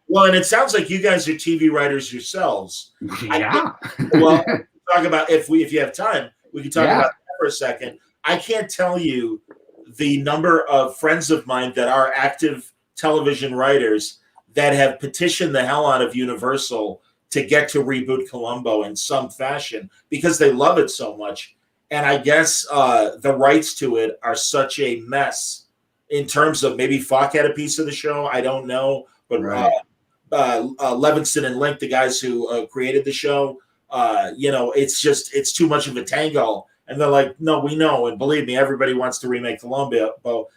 Speaker 2: Well, and it sounds like you guys are TV writers yourselves.
Speaker 3: Yeah.
Speaker 2: Talk about if you have time, we can talk about that for a second. I can't tell you the number of friends of mine that are active television writers that have petitioned the hell out of Universal to get to reboot Columbo in some fashion because they love it so much. And I guess the rights to it are such a mess in terms of maybe Falk had a piece of the show. I don't know. But Levinson and Link, the guys who created the show, it's too much of a tango. And they're like, no, we know. And believe me, everybody wants to remake Columbo.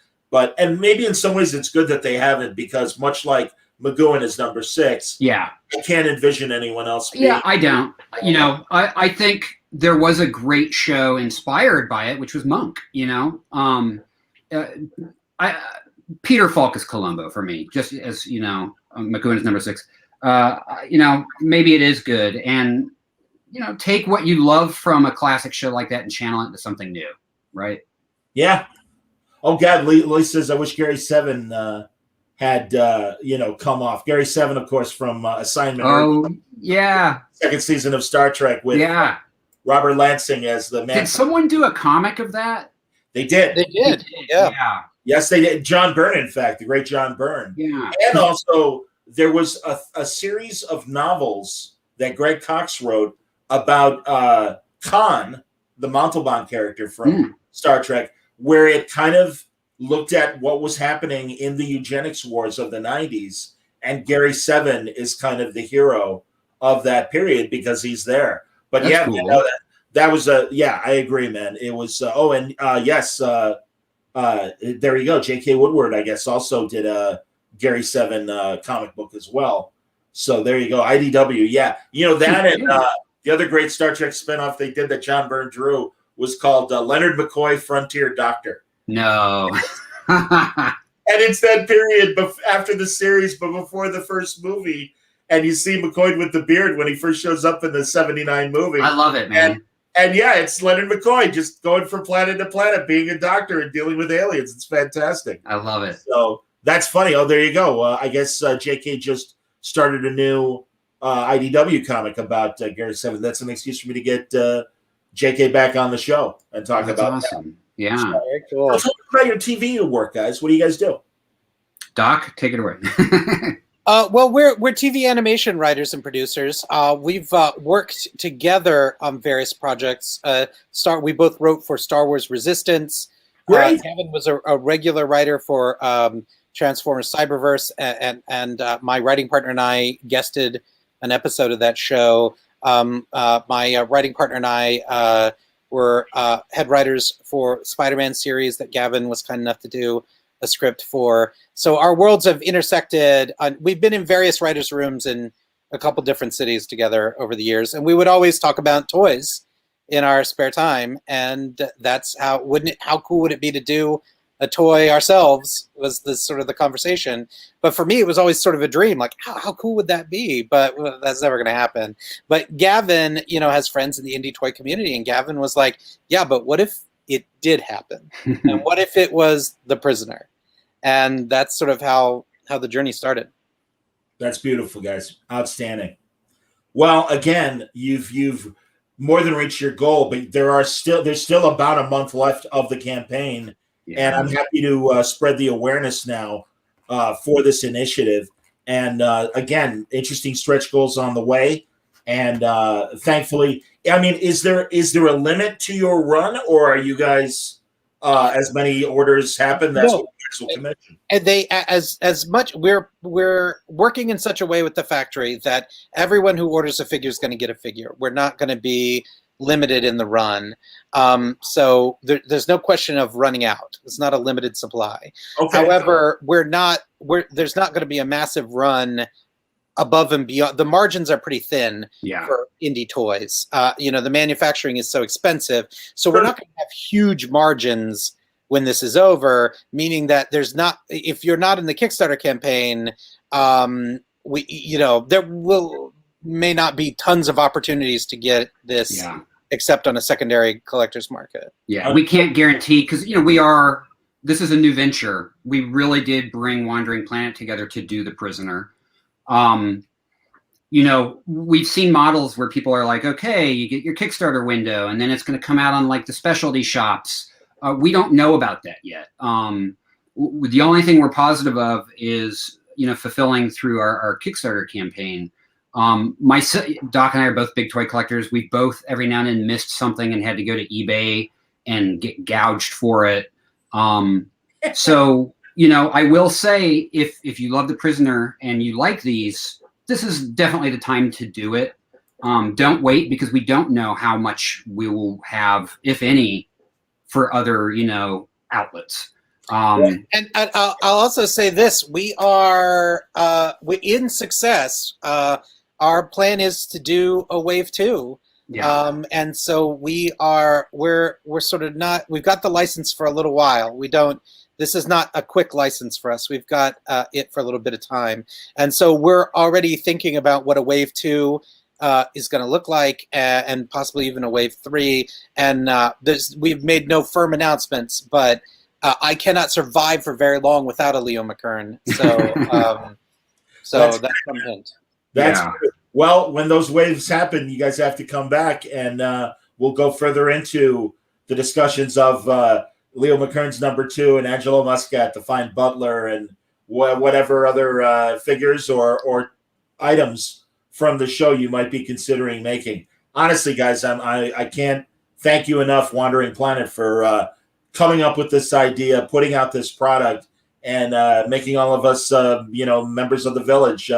Speaker 2: And maybe in some ways it's good that they haven't because much like McGoohan as number 6.
Speaker 3: Yeah.
Speaker 2: I can't envision anyone else.
Speaker 3: Yeah, I don't. You know, I think there was a great show inspired by it, which was Monk. You know, Peter Falk is Columbo for me, just as you know, McGoohan is number 6. You know, maybe it is good, and you know, take what you love from a classic show like that and channel it into something new, right?
Speaker 2: Yeah. Oh God, Lee says, I wish Gary Seven had you know, come off. Gary Seven, of course, from Assignment
Speaker 3: Oh
Speaker 2: Earth,
Speaker 3: yeah,
Speaker 2: second season of Star Trek with Robert Lansing as the man.
Speaker 3: Did someone do a comic of that?
Speaker 2: They did.
Speaker 6: They did. Yeah.
Speaker 2: Yes, they did. John Byrne, in fact, the great John Byrne.
Speaker 3: Yeah.
Speaker 2: And also, there was a series of novels that Greg Cox wrote about Khan, the Montalban character from Star Trek, where it kind of looked at what was happening in the eugenics wars of the 90s. And Gary Seven is kind of the hero of that period because he's there. But
Speaker 3: That's cool.
Speaker 2: You know, that was I agree, man. It was, yes, there you go. J.K. Woodward, I guess, also did a Gary Seven comic book as well. So there you go. IDW, yeah. You know, that and the other great Star Trek spinoff they did that John Byrne drew was called Leonard McCoy Frontier Doctor.
Speaker 3: No.
Speaker 2: And it's that period after the series, but before the first movie. And you see McCoy with the beard when he first shows up in the 79 movie.
Speaker 3: I love it, man.
Speaker 2: And yeah, it's Leonard McCoy just going from planet to planet, being a doctor and dealing with aliens. It's fantastic.
Speaker 3: I love it.
Speaker 2: So that's funny. Oh, there you go. I guess JK just started a new IDW comic about Gary Seven. That's an excuse for me to get JK back on the show and talk about
Speaker 3: awesome.
Speaker 2: that.
Speaker 3: Yeah.
Speaker 2: So,
Speaker 6: Very cool.
Speaker 2: talk about your TV work, guys. What do you guys do?
Speaker 3: Doc, take it away.
Speaker 6: Well, we're TV animation writers and producers. We've worked together on various projects. We both wrote for Star Wars Resistance.
Speaker 2: Great.
Speaker 6: Gavin was a regular writer for Transformers Cyberverse, and my writing partner and I guested an episode of that show. My writing partner and I were head writers for Spider-Man series that Gavin was kind enough to do a script for. So our worlds have intersected. We've been in various writers' rooms in a couple different cities together over the years, and we would always talk about toys in our spare time. And that's how cool would it be to do a toy ourselves? Was the sort of the conversation. But for me, it was always sort of a dream. Like, how cool would that be? But that's never going to happen. But Gavin, has friends in the indie toy community, and Gavin was like, yeah, but what if it did happen? And what if it was The Prisoner? And that's sort of how the journey started.
Speaker 2: That's beautiful, guys. Outstanding. Well, again, you've more than reached your goal, but there's still about a month left of the campaign. Yeah. And I'm happy to spread the awareness now for this initiative. And again, interesting stretch goals on the way. And thankfully, I mean, is there a limit to your run, or are you guys as many orders happen? That's what will commission.
Speaker 6: And they as much we're working in such a way with the factory that everyone who orders a figure is going to get a figure. We're not going to be limited in the run. So there's no question of running out. It's not a limited supply. Okay. However, there's not going to be a massive run above and beyond. The margins are pretty thin for indie toys. The manufacturing is so expensive. So we're not going to have huge margins when this is over, meaning that if you're not in the Kickstarter campaign, there may not be tons of opportunities to get this except on a secondary collector's market.
Speaker 3: Yeah, we can't guarantee, because this is a new venture. We really did bring Wandering Planet together to do The Prisoner. We've seen models where people are like, okay, you get your Kickstarter window and then it's going to come out on like the specialty shops. We don't know about that yet. The only thing we're positive of is, fulfilling through our Kickstarter campaign. Doc and I are both big toy collectors. We've both every now and then missed something and had to go to eBay and get gouged for it. So, I will say if you love The Prisoner and you like these, this is definitely the time to do it. Don't wait, because we don't know how much we will have, if any, for other, outlets.
Speaker 6: And I'll also say this: we are in success. Our plan is to do a wave 2.
Speaker 3: Yeah.
Speaker 6: And so we're sort of not. We've got the license for a little while. This is not a quick license for us. We've got it for a little bit of time, and so we're already thinking about what a wave 2 is going to look like, and possibly even a wave 3. And we've made no firm announcements, but I cannot survive for very long without a Leo McKern. So that's some hint.
Speaker 2: That's good. Well, when those waves happen, you guys have to come back, and we'll go further into the discussions of Leo McKern's number 2 and Angelo Muscat, the fine butler, and whatever other figures or items from the show you might be considering making. Honestly, guys, I can't thank you enough, Wandering Planet, for coming up with this idea, putting out this product, and making all of us, members of the village,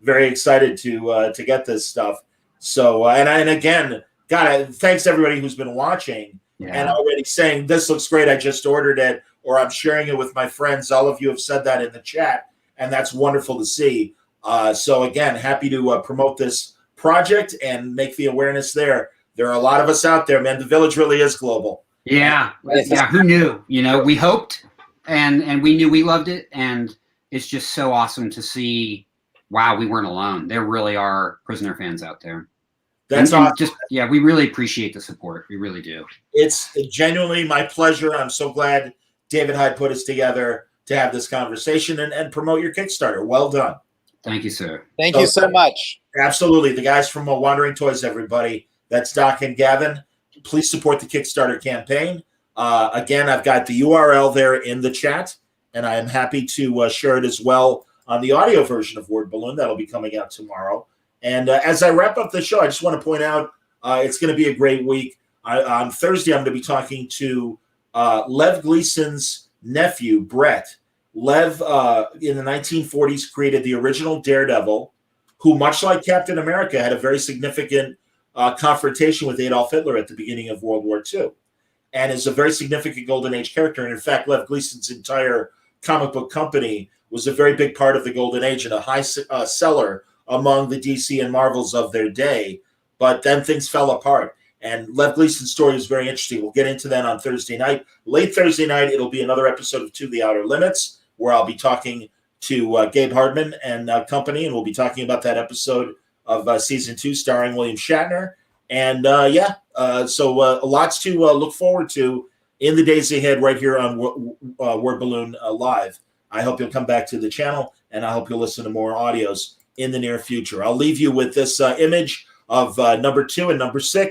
Speaker 2: very excited to get this stuff. So, and again, God, thanks everybody who's been watching and already saying, this looks great, I just ordered it, or I'm sharing it with my friends. All of you have said that in the chat, and that's wonderful to see. So again, happy to promote this project and make the awareness there. There are a lot of us out there, man. The village really is global.
Speaker 3: Yeah. Who knew? We hoped, and we knew we loved it, and it's just so awesome to see. Wow, we weren't alone. There really are Prisoner fans out there.
Speaker 2: That's awesome.
Speaker 3: We really appreciate the support. We really do.
Speaker 2: It's genuinely my pleasure. I'm so glad David Hyde put us together to have this conversation and promote your Kickstarter. Well done.
Speaker 3: Thank you, sir.
Speaker 6: Thank you so much.
Speaker 2: Absolutely. The guys from Wandering Toys, everybody. That's Doc and Gavin. Please support the Kickstarter campaign. Again, I've got the URL there in the chat, and I am happy to share it as well on the audio version of Word Balloon. That'll be coming out tomorrow. And as I wrap up the show, I just want to point out it's going to be a great week. On Thursday, I'm going to be talking to Lev Gleason's nephew, Brett. Lev, in the 1940s, created the original Daredevil, who, much like Captain America, had a very significant confrontation with Adolf Hitler at the beginning of World War II, and is a very significant Golden Age character. And in fact, Lev Gleason's entire comic book company was a very big part of the Golden Age and a high seller among the DC and Marvels of their day. But then things fell apart. And Lev Gleason's story is very interesting. We'll get into that on Thursday night. Late Thursday night, it'll be another episode of To the Outer Limits, where I'll be talking to Gabe Hardman and company, and we'll be talking about that episode of Season 2 starring William Shatner. And so lots to look forward to in the days ahead right here on Word Balloon Live. I hope you'll come back to the channel, and I hope you'll listen to more audios in the near future. I'll leave you with this image of number 2 and number 6.